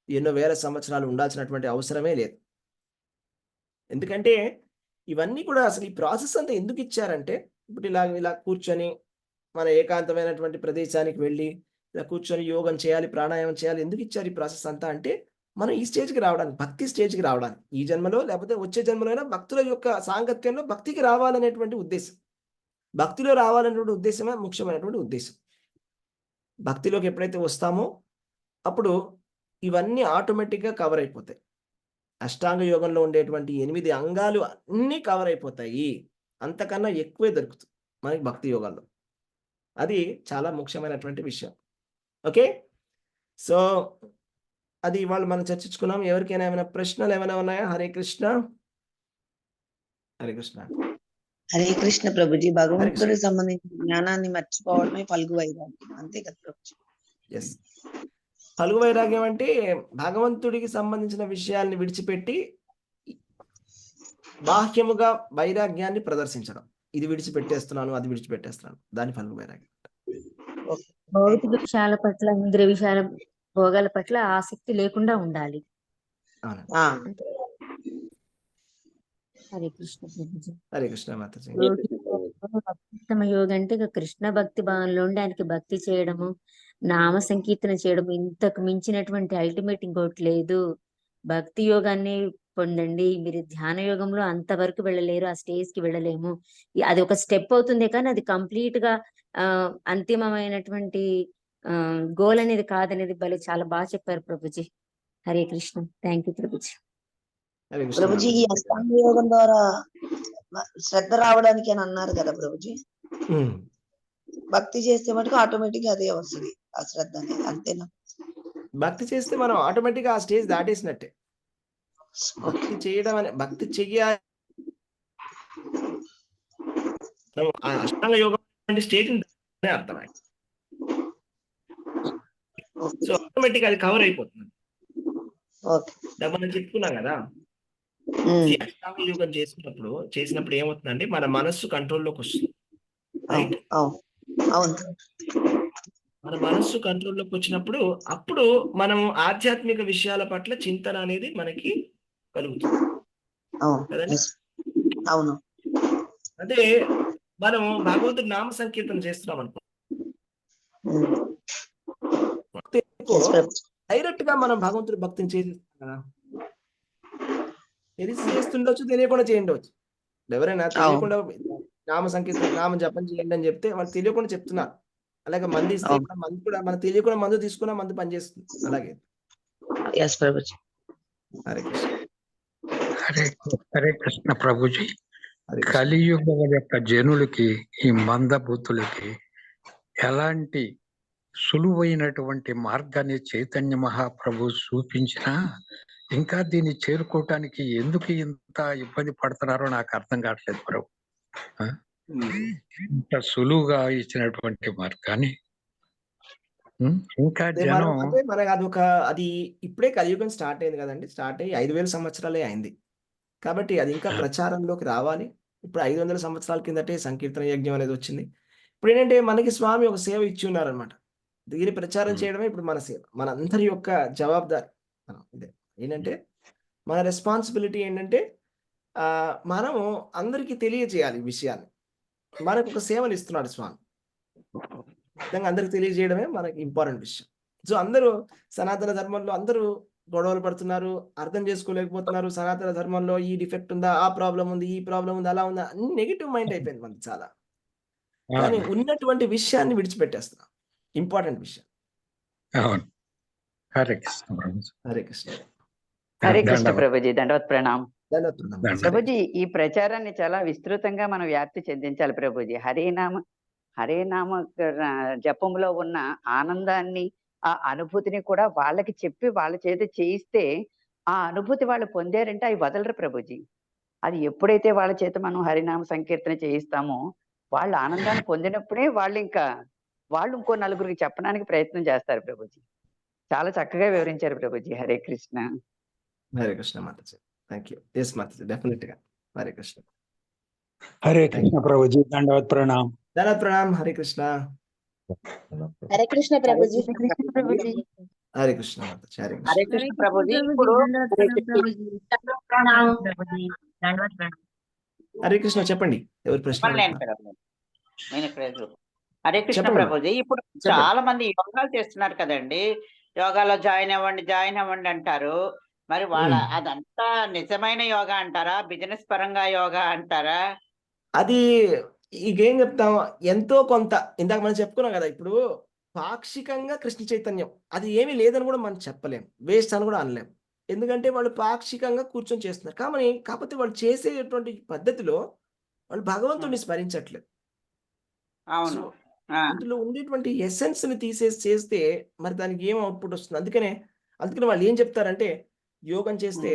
ఎన్నో వేల సంవత్సరాలు ఉండాల్సినటువంటి అవసరమే లేదు. ఎందుకంటే ఇవన్నీ కూడా అసలు ఈ ప్రాసెస్ అంతా ఎందుకిచ్చారంటే, ఇప్పుడు ఇలా కూర్చొని మన ఏకాంతమైనటువంటి ప్రదేశానికి వెళ్ళి, ఇలా కూర్చొని యోగం చేయాలి, ప్రాణాయామం చేయాలి. ఎందుకిచ్చారు ఈ ప్రాసెస్ అంతా అంటే, మనం ఈ స్టేజ్‌కి రావడానికి, భక్తి స్టేజ్‌కి రావడానికి. ఈ జన్మలో లేకపోతే వచ్చే జన్మలో అయినా భక్తుల యొక్క సాంగత్యంలో భక్తికి రావాలనేటువంటి ఉద్దేశం. భక్తిలో రావాలనేటువంటి ఉద్దేశమే ముఖ్యమైనటువంటి ఉద్దేశం. భక్తిలోకి ఎప్పుడైతే వస్తామో, అప్పుడు ఇవన్నీ ఆటోమేటిక్‌గా కవర్ అయిపోతాయి. అష్టాంగ యోగంలో ఉండేటువంటి 8 అంగాలు అన్నీ కవర్ అయిపోతాయి. అంతకన్నా ఎక్కువే దొరుకుతుంది మనకి భక్తి యోగాల్లో. అది చాలా ముఖ్యమైనటువంటి విషయం. ఓకే. సో, అది ఇవాళ మనం చర్చించుకున్నాం. ఎవరికైనా ఏమైనా ప్రశ్నలు ఏమైనా ఉన్నాయా? హరే కృష్ణ. హరే కృష్ణ. హరే కృష్ణ ప్రభుజీ. హరే కృష్ణ. భగవంతుడికి సంబంధించిన జ్ఞానాన్ని మర్చిపోవడమే ఫల్గు వైరాగ్యం. అంతే కదా ప్రభుజీ? యెస్. ఫల్గు వైరాగ్యం అంటే భగవంతుడికి సంబంధించిన విషయాల్ని విడిచిపెట్టి బాహ్యముగా వైరాగ్యాన్ని ప్రదర్శించడం. ఇది విడిచిపెట్టేస్తున్నాను, అది విడిచిపెట్టేస్తున్నాను. దాన్ని ఫల్గు వైరాగ్యం. భౌతిక విషయాల పట్ల, ఇంద్రియ విషయాల భోగాల పట్ల ఆసక్తి లేకుండా ఉండాలి. అవునండి. ఆ, అంటే హరే కృష్ణ ప్రభుజీ. హరే కృష్ణ మాతాజీ. అత్యుత్తమ యోగ అంటే ఇక కృష్ణ భక్తి భావంలో ఉండి ఆయనకి భక్తి చేయడము, నామ సంకీర్తన చేయడము, ఇంతకు మించినటువంటి అల్టిమేట్ ఇంకోటి లేదు. భక్తి యోగాన్ని పొందండి. మీరు ధ్యాన యోగంలో అంతవరకు వెళ్ళలేరు, ఆ స్టేజ్ కి వెళ్ళలేము. అది ఒక స్టెప్ అవుతుంది కానీ అది కంప్లీట్ గా అంతిమమైనటువంటి గోల్ అనేది కాదనేది చాలా బాగా చెప్పారు ప్రభుజీ. హరే కృష్ణ. Thank you Prabhuji. హరే కృష్ణ ప్రభుజీ ఈ మాతాజీ. అష్టాంగ యోగం ద్వారా శ్రద్ధ రావడానికి అని అన్నారు కదా ప్రభుజీ. హ్మ్. భక్తి చేస్తే మటుకు ఆటోమేటిక్ గా అదే వస్తుంది, ఆ శ్రద్ధ అనేది. అంతేనా? భక్తి చేస్తే మనం ఆటోమేటిక్‌గా ఆ స్టేజ్ దాటేసినట్టే. భక్తి చేయడం అనే భక్తి చెయ్యాలి. మనం ఆ అష్టాంగ యోగం అనే స్టేజ్‌ని దాటాలనే అర్థం. సో, ఆటోమేటిక్‌గా అది కవర్ అయిపోతుంది. ఓకే. మనం చెప్పుకున్నాం కదా! ఈ అష్టాంగ యోగం చేసినప్పుడు ఏమవుతుందంటే మన మనస్సు కంట్రోల్‌లోకి వస్తుంది. రైట్? అవును. మన మనస్సు కంట్రోల్‌లోకి వచ్చినప్పుడు అప్పుడు మనం ఆధ్యాత్మిక విషయాల పట్ల చింతన అనేది మనకి కలుగుతుంది. కదండీ! అవును. అదే మనం భగవంతుడి నామ సంకీర్తన చేస్తున్నాం అనుకో. డైరెక్ట్‌గా మనం భగవంతుడి భక్తిని చేసేస్తాం కదా! తెలిసి చేస్తుండొచ్చు, తెలియకుండా చేయండొచ్చు. ఎవరైనా తెలియకుండా నామ సంకీర్తన, నామ జపం చేయండి అని చెప్తే వాళ్ళు తెలియకుండా చెప్తున్నారు. అలాగే మందు ఇస్తే మందు కూడా మనకు తెలియకుండా మందు తీసుకున్నా మందు పనిచేస్తుంది. అలాగే. హరే కృష్ణ. హరే కృష్ణ ప్రభుజీ. కలియుగం యొక్క జనులకి, ఈ మందబుద్ధులకి ఎలాంటి సులువైనటువంటి మార్గాన్ని చైతన్య మహాప్రభు చూపించినా ఇంకా దీన్ని చేరుకోవటానికి ఎందుకు ఇంత ఇబ్బంది పడుతున్నారో నాకు అర్థం కావట్లేదు ప్రభు. ఇంత సులువుగా ఇచ్చినటువంటి మార్గాన్ని ఇంకా జనం అంటే మనకి అది ఇప్పుడే కలియుగం స్టార్ట్ అయింది కదండి. స్టార్ట్ అయ్యి 5,000 సంవత్సరాలే అయింది. కాబట్టి అది ఇంకా ప్రచారంలోకి రావాలి. ఇప్పుడు 500 సంవత్సరాల కిందటే సంకీర్తన యజ్ఞం అనేది వచ్చింది. ఇప్పుడు ఏంటంటే మనకి స్వామి ఒక సేవ ఇచ్చి ఉన్నారనమాట. దీన్ని ప్రచారం చేయడమే ఇప్పుడు మన సేవ. మనందరి యొక్క జవాబుదారి. ఇదే ఏంటంటే మన రెస్పాన్సిబిలిటీ ఏంటంటే మనము అందరికీ తెలియజేయాలి ఈ విషయాన్ని. మనకు ఒక సేవలు ఇస్తున్నాడు స్వామి. అందరికి తెలియజేయడమే మనకి ఇంపార్టెంట్ విషయం. సో అందరూ సనాతన ధర్మంలో అందరూ గొడవలు పడుతున్నారు, అర్థం చేసుకోలేకపోతున్నారు. సనాతన ధర్మంలో ఈ డిఫెక్ట్ ఉందా, ఆ ప్రాబ్లం ఉంది, ఈ ప్రాబ్లం ఉంది, అలా ఉందా, అన్ని నెగిటివ్ మైండ్ అయిపోయింది మనకి చాలా. కానీ అవును ఉన్నటువంటి విషయాన్ని విడిచిపెట్టేస్తున్నాం, ఇంపార్టెంట్ విషయం. అవును. హరే కృష్ణ ప్రభుజీ. హరే కృష్ణ. హరే కృష్ణ దండవత్ ప్రభుజీ, దండవత్ ప్రణామ్. దండోత్పన్నం. దండ. ప్రభుజీ, ఈ ప్రచారాన్ని చాలా విస్తృతంగా మనం వ్యాప్తి చెందించాలి ప్రభుజీ. హరేనామ జపంలో ఉన్న ఆనందాన్ని, ఆ అనుభూతిని కూడా వాళ్ళకి చెప్పి వాళ్ళ చేత చేయిస్తే ఆ అనుభూతి వాళ్ళు పొందారంటే అవి వదలరు ప్రభుజీ. అది ఎప్పుడైతే వాళ్ళ చేత మనం హరినామ సంకీర్తన చేయిస్తామో వాళ్ళ ఆనందాన్ని పొందినప్పుడే వాళ్ళు ఇంకో నలుగురికి చెప్పడానికి ప్రయత్నం చేస్తారు ప్రభుజీ. చాలా చక్కగా వివరించారు ప్రభుజీ. హరే కృష్ణ. హరే కృష్ణ మాతాజీ. Thank you. ఎస్ మాతాజీ, డెఫినెట్ గా. హరే కృష్ణ. హరే కృష్ణ ప్రభుజీ, దండవత్ ప్రణామ్. దండోత్ ప్రణామ్. హరే కృష్ణ. హరే కృష్ణ ప్రభుజీ. హరే కృష్ణ ప్రభుజీ. హరే కృష్ణ మాతాజీ. హరే కృష్ణ. హరే హరే కృష్ణ కృష్ణ ప్రభుజీ. ప్రభుజీ. ఇప్పుడు దండవత్ ప్రణామ్ ప్రభుజీ. ప్రణామ్. ప్రభుజీ. దండవత్ ప్రణామ్. హరే కృష్ణ. చెప్పండి, ఎవరు ప్రశ్న మిమ్మల్ని అడుగుతున్నారు? నేను ఇక్కడ హరే కృష్ణ చెప్పండి. ప్రభుజీ. ఇప్పుడు చెప్పండి. చాలా మంది యోగాలు చేస్తున్నారు కదండి. యోగాలో జాయిన్ అవ్వండి అంటారు. మరి అదంతా నిజమైన యోగా అంటారా, బిజినెస్ పరంగా యోగా అంటారా? అది ఇకేం చెప్తాం, ఎంతో కొంత ఇందాక మనం చెప్పుకున్నాం కదా, ఇప్పుడు పాక్షికంగా కృష్ణ చైతన్యం అది ఏమీ లేదని కూడా మనం చెప్పలేం, వేస్ట్ అని కూడా అనలేం. ఎందుకంటే వాళ్ళు పాక్షికంగా కూర్చొని చేస్తున్నారు. కాకపోతే వాళ్ళు చేసేటువంటి పద్ధతిలో వాళ్ళు భగవంతుడిని స్మరించట్లేదు. అవును. సో అందులో ఉండేటువంటి ఎసెన్స్ ని తీసేసి చేస్తే మరి దానికి ఏం అవుట్పుట్ వస్తుంది. అందుకనే వాళ్ళు ఏం చెప్తారంటే, యోగం చేస్తే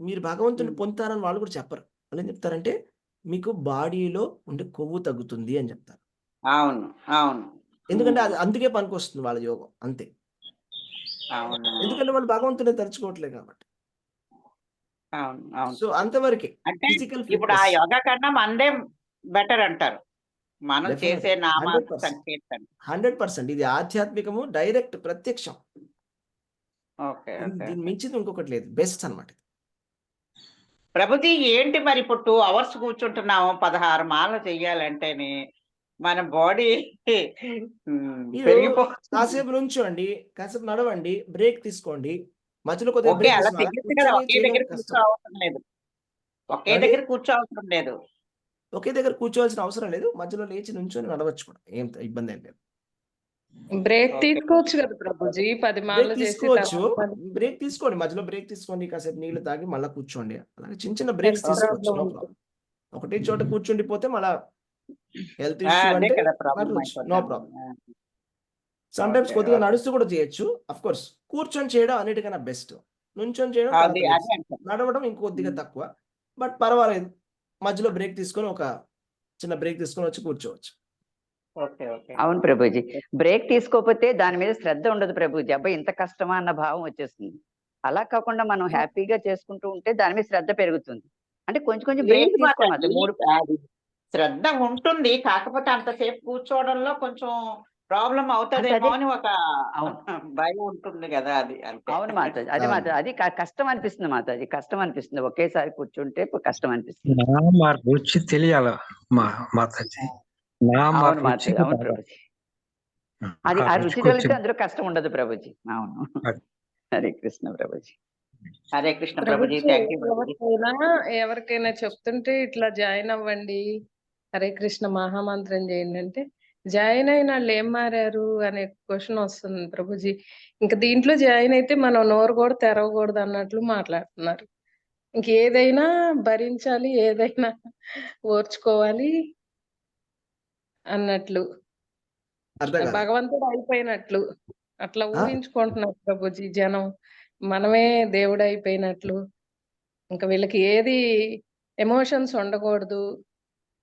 మీరు భగవంతుని పొందుతారని వాళ్ళు కూడా చెప్పరు. వాళ్ళు ఏం చెప్తారంటే, మీకు బాడీలో ఉండే కొవ్వు తగ్గుతుంది అని చెప్తారు. అవును. అవును. ఎందుకంటే అది అందుకే పనికొస్తుంది వాళ్ళ యోగం, అంతే. అవును. ఎందుకంటే వాళ్ళు భగవంతుని తలుచుకోవట్లేదు కాబట్టి. అవును. అవును. సో అంతవరకే అంటే ఫిజికల్ ఇప్పుడు ఆ యోగా కన్నా మనదే బెటర్ అంటారు, మనం చేసే నామ 100%. సంకీర్తన. 100% ఇది ఆధ్యాత్మికము, డైరెక్ట్, ప్రత్యక్షం. ఓకే. దీన్ని మించింది ఇంకొకటి లేదు, బెస్ట్ అన్నమాట. ప్రభుజీ, ఏంటి మరి ఇప్పుడు 2 hours కూర్చుంటున్నాము 16 మాలలు చెయ్యాలంటేనే మన బాడీ మీరు పెరిగిపోతుంది. కాసేపు నుంచోండి, కాసేపు నడవండి, బ్రేక్ తీసుకోండి, మధ్యలో కొద్దిగా ఓకే, బ్రేక్ అలా తీసుకోవాలి. తెలియదు కదా, ఒకే దగ్గర కూర్చో కష్టం. అవసరం లేదు. ఒకే ఏమండి? దగ్గర కూర్చో అవసరం లేదు. ఒకే దగ్గర కూర్చోవాల్సిన అవసరం లేదు, మధ్యలో లేచి నుంచొని నడవచ్చు కూడా, ఏం ఇబ్బంది ఏం లేదు. Break okay. తీసుకోవచ్చు కదా ప్రభుజీ, 10 బ్రేక్ మాలలు చేసి తీసుకోవచ్చు, తర్వాత బ్రేక్ తీసుకోండి, మధ్యలో బ్రేక్ తీసుకోండి, కాసేపు నీళ్లు తాగి మళ్ళీ కూర్చోండి. అలాగే చిన్న బ్రేక్స్ Extra తీసుకోవచ్చు, నో ఉంటుంది. ప్రాబ్లం. ఒకటే చోట కూర్చుండిపోతే మళ్ళా హెల్త్ అదే ఇష్యూ అంటే కదా ప్రాబ్లం నో అయిపోతుంది. ప్రాబ్లం. సమ్ టైమ్స్ ఓకే, కొద్దిగా ఓకే. నడుస్తూ కూడా చేయొచ్చు. అఫ్ కోర్స్ కూర్చొని చేయడం అన్నిటికన్నా బెస్ట్, నుంచొని చేయడం తర్వాత అది బెస్ట్. అంటారు. నడవడం ఇంకొద్దిగా తక్కువ, బట్ పర్వాలేదు. మధ్యలో బ్రేక్ తీసుకొని చిన్న బ్రేక్ తీసుకొని వచ్చి కూర్చోవచ్చు. ఓకే. అవును ప్రభుజీ, బ్రేక్ తీసుకోకపోతే దాని మీద శ్రద్ధ ఉండదు ప్రభుజీ. అబ్బాయి ఇంత కష్టమా అన్న భావం వచ్చేస్తుంది. అలా కాకుండా మనం హ్యాపీగా చేసుకుంటూ ఉంటే దాని మీద శ్రద్ధ పెరుగుతుంది. అంటే కొంచెం బ్రేక్ తీసుకోవాలి. 3 శ్రద్ధ ఉంటుంది, కాకపోతే అంతసేపు కూర్చోవడంలో కొంచెం ప్రాబ్లం అవుతుందేమో అని ఒక భయం ఉంటుంది కదా, అది అంతే. అవును మాతాజీ, అది కష్టం అనిపిస్తుంది మాతాజీ, కష్టం అనిపిస్తుంది. ఒకేసారి కూర్చుంటే కష్టం అనిపిస్తుంది. నా రుచి తెలియాల మాతాజీ, నా అవును రుచి మాతాజీ, అవును ప్రభుజీ. అది ఆ రుచి తెలిస్తే అందులో కష్టం ఉండదు ప్రభుజీ. అవును. అది. హరే కృష్ణ ప్రభుజీ. హరే కృష్ణ ప్రభుజీ, ప్రభుజీ. Thank you. ఎవరికైనా చెప్తుంటే ఇట్లా జాయిన్ అవ్వండి, హరే కృష్ణ మహామంత్రం చేయండి అంటే జాయిన్ అయిన వాళ్ళు ఏం మారారు అనే క్వశ్చన్ వస్తుంది ప్రభుజీ. ఇంకా దీంట్లో జాయిన్ అయితే మనం నోరు కూడా తెరవకూడదు అన్నట్లు మాట్లాడుతున్నారు. ఇంకేదైనా భరించాలి, ఏదైనా ఓర్చుకోవాలి అన్నట్లు, అర్థం కాదు. భగవంతుడు అయిపోయినట్లు అట్లా ఊహించుకుంటున్నారు ప్రభుజీ జనం. మనమే దేవుడు అయిపోయినట్లు, ఇంకా వీళ్ళకి ఏది ఎమోషన్స్ ఉండకూడదు.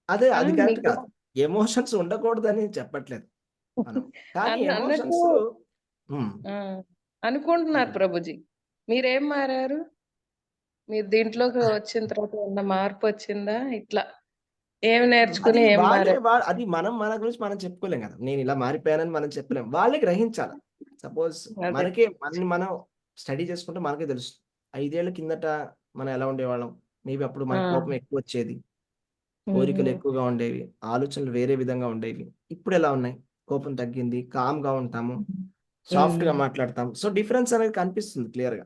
అదే అది కరెక్ట్ మీకు కాదు. ఎమోషన్స్ ఉండకూడదని చెప్పట్లేదు మనం, కానీ అన్నట్టు ఎమోషన్స్ అనుకుంటున్నారు ప్రభుజీ. మీరేం మారారు? మీరు దీంట్లోకి వచ్చిన తర్వాత ఏమన్నా మార్పు వచ్చిందా? ఇట్లా ఏమి నేర్చుకుని ఏం మారారు? అది మన గురించి మనం చెప్పుకోలేం కదా. నేను ఇలా మారిపోయానని మనం చెప్పలేం, వాళ్ళే గ్రహించాలి. సపోజ్ అదే. మనం స్టడీ చేసుకుంటే మనకే తెలుస్తుంది. 5 ఏళ్ల కిందట మనం ఎలా ఉండేవాళ్ళం, మేబీ అప్పుడు మన కోపం ఎక్కువ వచ్చేది, కోరికలు ఎక్కువగా ఉండేవి, ఆలోచనలు వేరే విధంగా ఉండేవి. ఇప్పుడు ఎలా ఉన్నాయి, కోపం తగ్గింది, కామ్ గా ఉంటాము, సాఫ్ట్ గా మాట్లాడతాం. సో డిఫరెన్స్ అనేది కనిపిస్తుంది క్లియర్ గా.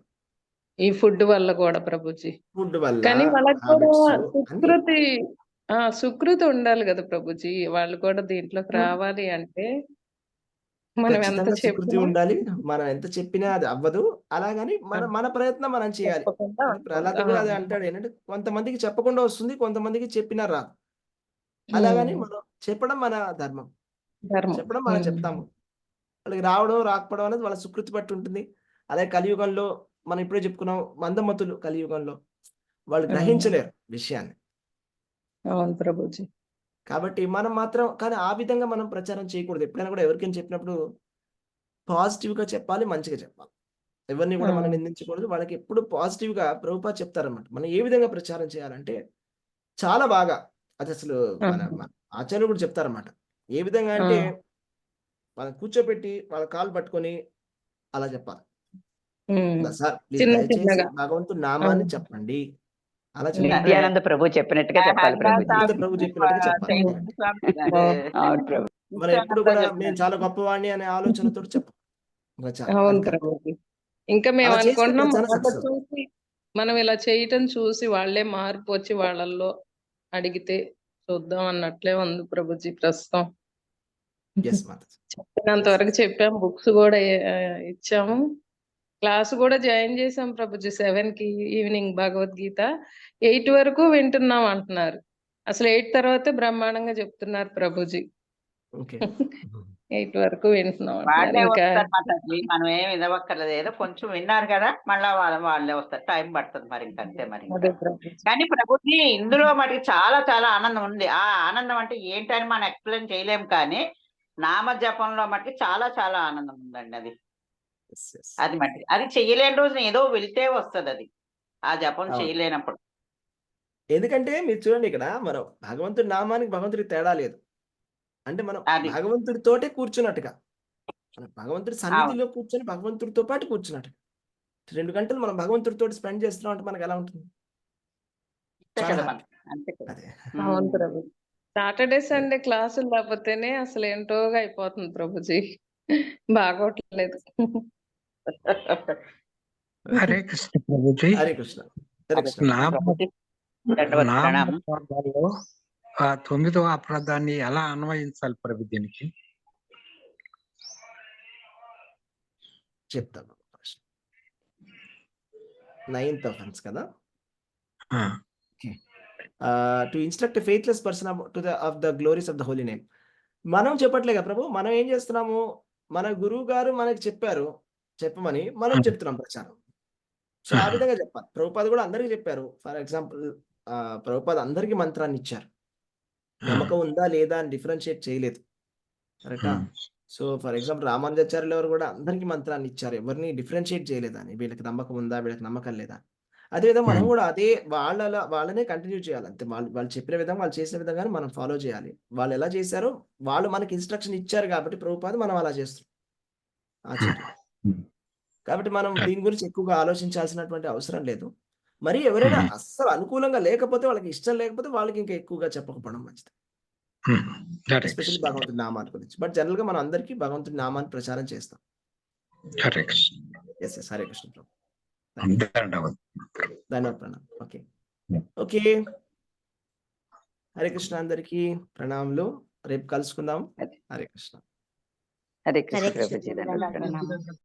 ఈ ఫుడ్ వల్ల కూడా ప్రభుజీ. ఫుడ్ వల్ల, కానీ వాళ్ళకి కూడా హ్యాబిట్స్ అన్ని. సుకృతి ఉండాలి కదా ప్రభుజీ. వాళ్ళు కూడా దీంట్లోకి రావాలి అంటే మనం ఎంత ఖచ్చితంగా సుకృతి చెప్పినా ఉండాలి. మనం ఎంత చెప్పినా అది అవ్వదు. అలాగని మన ప్రయత్నం మనం చేయాలి. తప్పకుండా అంటే ప్రహ్లాదుడు కూడా అదే అంటాడు ఏంటంటే, కొంతమందికి చెప్పకుండా వస్తుంది, కొంతమందికి చెప్పినా రాదు. అలాగని మనం చెప్పడం మన ధర్మం. ధర్మం. చెప్పడం మనం చెప్తాము. వాళ్ళకి రావడం, రాకపోవడం అనేది వాళ్ళ సుకృతి బట్టి ఉంటుంది. అలాగే కలియుగంలో మనం ఇప్పుడే చెప్పుకున్నాం, మందమతులు కలియుగంలో వాళ్ళు గ్రహించలేరు విషయాన్ని. అవును ప్రభుజీ. కాబట్టి మనం మాత్రం కానీ ఆ విధంగా మనం ప్రచారం చేయకూడదు. ఎప్పుడైనా కూడా ఎవరికైనా చెప్పినప్పుడు పాజిటివ్‌గా చెప్పాలి, మంచిగా చెప్పాలి. ఎవరిని కూడా మనం నిందించకూడదు. వాళ్ళకి ఎప్పుడు పాజిటివ్‌గా ప్రభుపాద చెప్తారన్నమాట. మనం ఏ విధంగా ప్రచారం చేయాలంటే చాలా బాగా అది అసలు మన ఆచార్యులు కూడా చెప్తారన్నమాట. ఏ విధంగా అంటే వాళ్ళని కూర్చోబెట్టి వాళ్ళ కాళ్ళు పట్టుకొని అలా చెప్పాలి. సార్ ప్లీజ్ చిన్న దయచేసి చిన్నగా. భగవంతుడి నామాన్ని చెప్పండి. అలా చెప్పాలి. నిత్యానంద ప్రభు చెప్పినట్టుగా చెప్పాలి ప్రభుజీ. నిత్యానంద ప్రభు చెప్పినట్టుగా చెప్పాలి. అవును ప్రభు. మనం ఎప్పుడు కూడా నేను చాలా గొప్పవాడిని అనే ఆలోచనతో చెప్పాలి. ప్రచారం. అవును అది కరెక్ట్. ప్రభుజీ. ఇంకా మేము అలా చేస్తే అనుకుంటున్నాం ప్రచారం వాళ్ళ సక్సెస్. చూసి మనం ఇలా చేయటం చూసి వాళ్ళే మార్పు వచ్చి వాళ్ళల్లో అడిగితే చూద్దాం అన్నట్లే ఉంది ప్రభుజీ ప్రస్తుతం. యెస్ మాతాజీ. చెప్పినంత వరకు చెప్పాం. బుక్స్ కూడా ఇచ్చాము. క్లాస్ కూడా జాయిన్ చేసాం ప్రభుజీ. 7కి ఈవినింగ్ భగవద్గీత. 8 వరకు వింటున్నాం అంటున్నారు. అసలు 8 తర్వాతే బ్రహ్మాండంగా చెప్తున్నారు ప్రభుజీ. ఓకే. 8 వరకు వింటున్నాం అంటున్నారు. వాళ్ళే ఇంకా వస్తారు మాతాజీ. మనం ఏమి ఇదవక్కర్లేదు. ఏదో కొంచెం విన్నారు కదా, మళ్ళా వాళ్ళే వస్తారు. టైం పడుతుంది మరి ఇంకా అంతే మరి ఇంకా. అదే ప్రభుజీ. కానీ ప్రభుజీ ఇందులో మటుకు చాలా చాలా ఆనందం ఉంది. ఆ ఆనందం అంటే ఏంటని మనం ఎక్స్ప్లెయిన్ చేయలేం, కానీ నామ జపంలో మటుకు చాలా చాలా ఆనందం ఉందండి. అది యెస్, యెస్. అది మటుకు అది చెయ్యలేని రోజున ఏదో వెళ్తే వస్తుంది అది, ఆ జపం అవును. చేయలేనప్పుడు. ఎందుకంటే మీరు చూడండి ఇక్కడ మనం భగవంతుడి నామానికి భగవంతుడికి తేడా లేదు. అంటే మనం అది భగవంతుడితోటే కూర్చున్నట్టుగా. మనం భగవంతుడి సన్నిధిలో కూర్చొని భగవంతుడితో పాటు కూర్చున్నట్టుగా. 2 గంటలు మనం భగవంతుడితోటి స్పెండ్ చేస్తున్నాం అంటే మనకు ఎలా ఉంటుంది? అంతే చాలా కదా హ్యాపీ. మనకి. అంతే కదా. అదే. అవును ప్రభు. సాటర్డే సండే క్లాసులు లేకపోతేనే అసలు ఏంటోగా అయిపోతుంది ప్రభుజీ. బాగోట్లేదు. హరే కృష్ణ ప్రభుజీ. హరే కృష్ణ. హరే కృష్ణ. ప్రభుజీ దండవత్ ప్రణామం. నామపదాల్లో ఆ 9వ అపరాధాన్ని ఎలా అన్వయించాలి ప్రభు దీనికి? చెప్తాను. 9th offense కదా? ఆ, to instruct a faithless person of the glories of the holy name. మనం చెప్పట్లేగా ప్రభు, మనం ఏం చేస్తున్నాము? మన గురువు గారు మనకి చెప్పారు చెప్పమని, మనం చెప్తున్నాం ప్రచారం. సో ఆ విధంగా చెప్పాలి. ప్రభుపాద కూడా అందరికీ చెప్పారు. ఫర్ ఎగ్జాంపుల్ ప్రభుపాద అందరికీ మంత్రాన్ని ఇచ్చారు. నమ్మకం ఉందా లేదా అని డిఫరెన్షియేట్ చేయలేదు. కరెక్టా? సో ఫర్ ఎగ్జాంపుల్ రామానుజాచార్యులు వారు కూడా అందరికీ మంత్రాన్ని ఇచ్చారు. ఎవరిని డిఫరెన్షియేట్ చేయలేదని, వీళ్ళకి నమ్మకం ఉందా, వీళ్ళకి నమ్మకం లేదా. అదేవిధంగా మనం కూడా అదే వాళ్ళనే కంటిన్యూ చేయాలి. అంతే. వాళ్ళు చెప్పిన విధంగా, వాళ్ళు చేసిన విధంగానే మనం ఫాలో చేయాలి. వాళ్ళు ఎలా చేశారో వాళ్ళు మనకి ఇన్స్ట్రక్షన్ ఇచ్చారు కాబట్టి ప్రభుపాద మనం అలా చేస్తున్నాం. ఆచార్య. కాబట్టి మనం దీని గురించి ఎక్కువగా ఆలోచించాల్సినటువంటి అవసరం లేదు. మరి ఎవరైనా అస్సలు అనుకూలంగా లేకపోతే, వాళ్ళకి ఇష్టం లేకపోతే వాళ్ళకి ఇంకా ఎక్కువగా చెప్పకపోవడం మంచిది. ఎస్పెషల్లీ భగవంతుడి నామాల గురించి. బట్ జనరల్ గా మనం అందరికీ భగవంతుడి నామాన్ని ప్రచారం చేస్తాం. హరే కృష్ణ. Yes yes. హరే కృష్ణ ప్రభు. దండవత్. ధన్యవాద ప్రణామం. Okay okay. హరే కృష్ణ అందరికీ ప్రణామాలు. రేపు కలుసుకుందాం. హరే కృష్ణ. హరే కృష్ణ హరే కృష్ణ ప్రభుజీ దండవత్ ప్రణామం.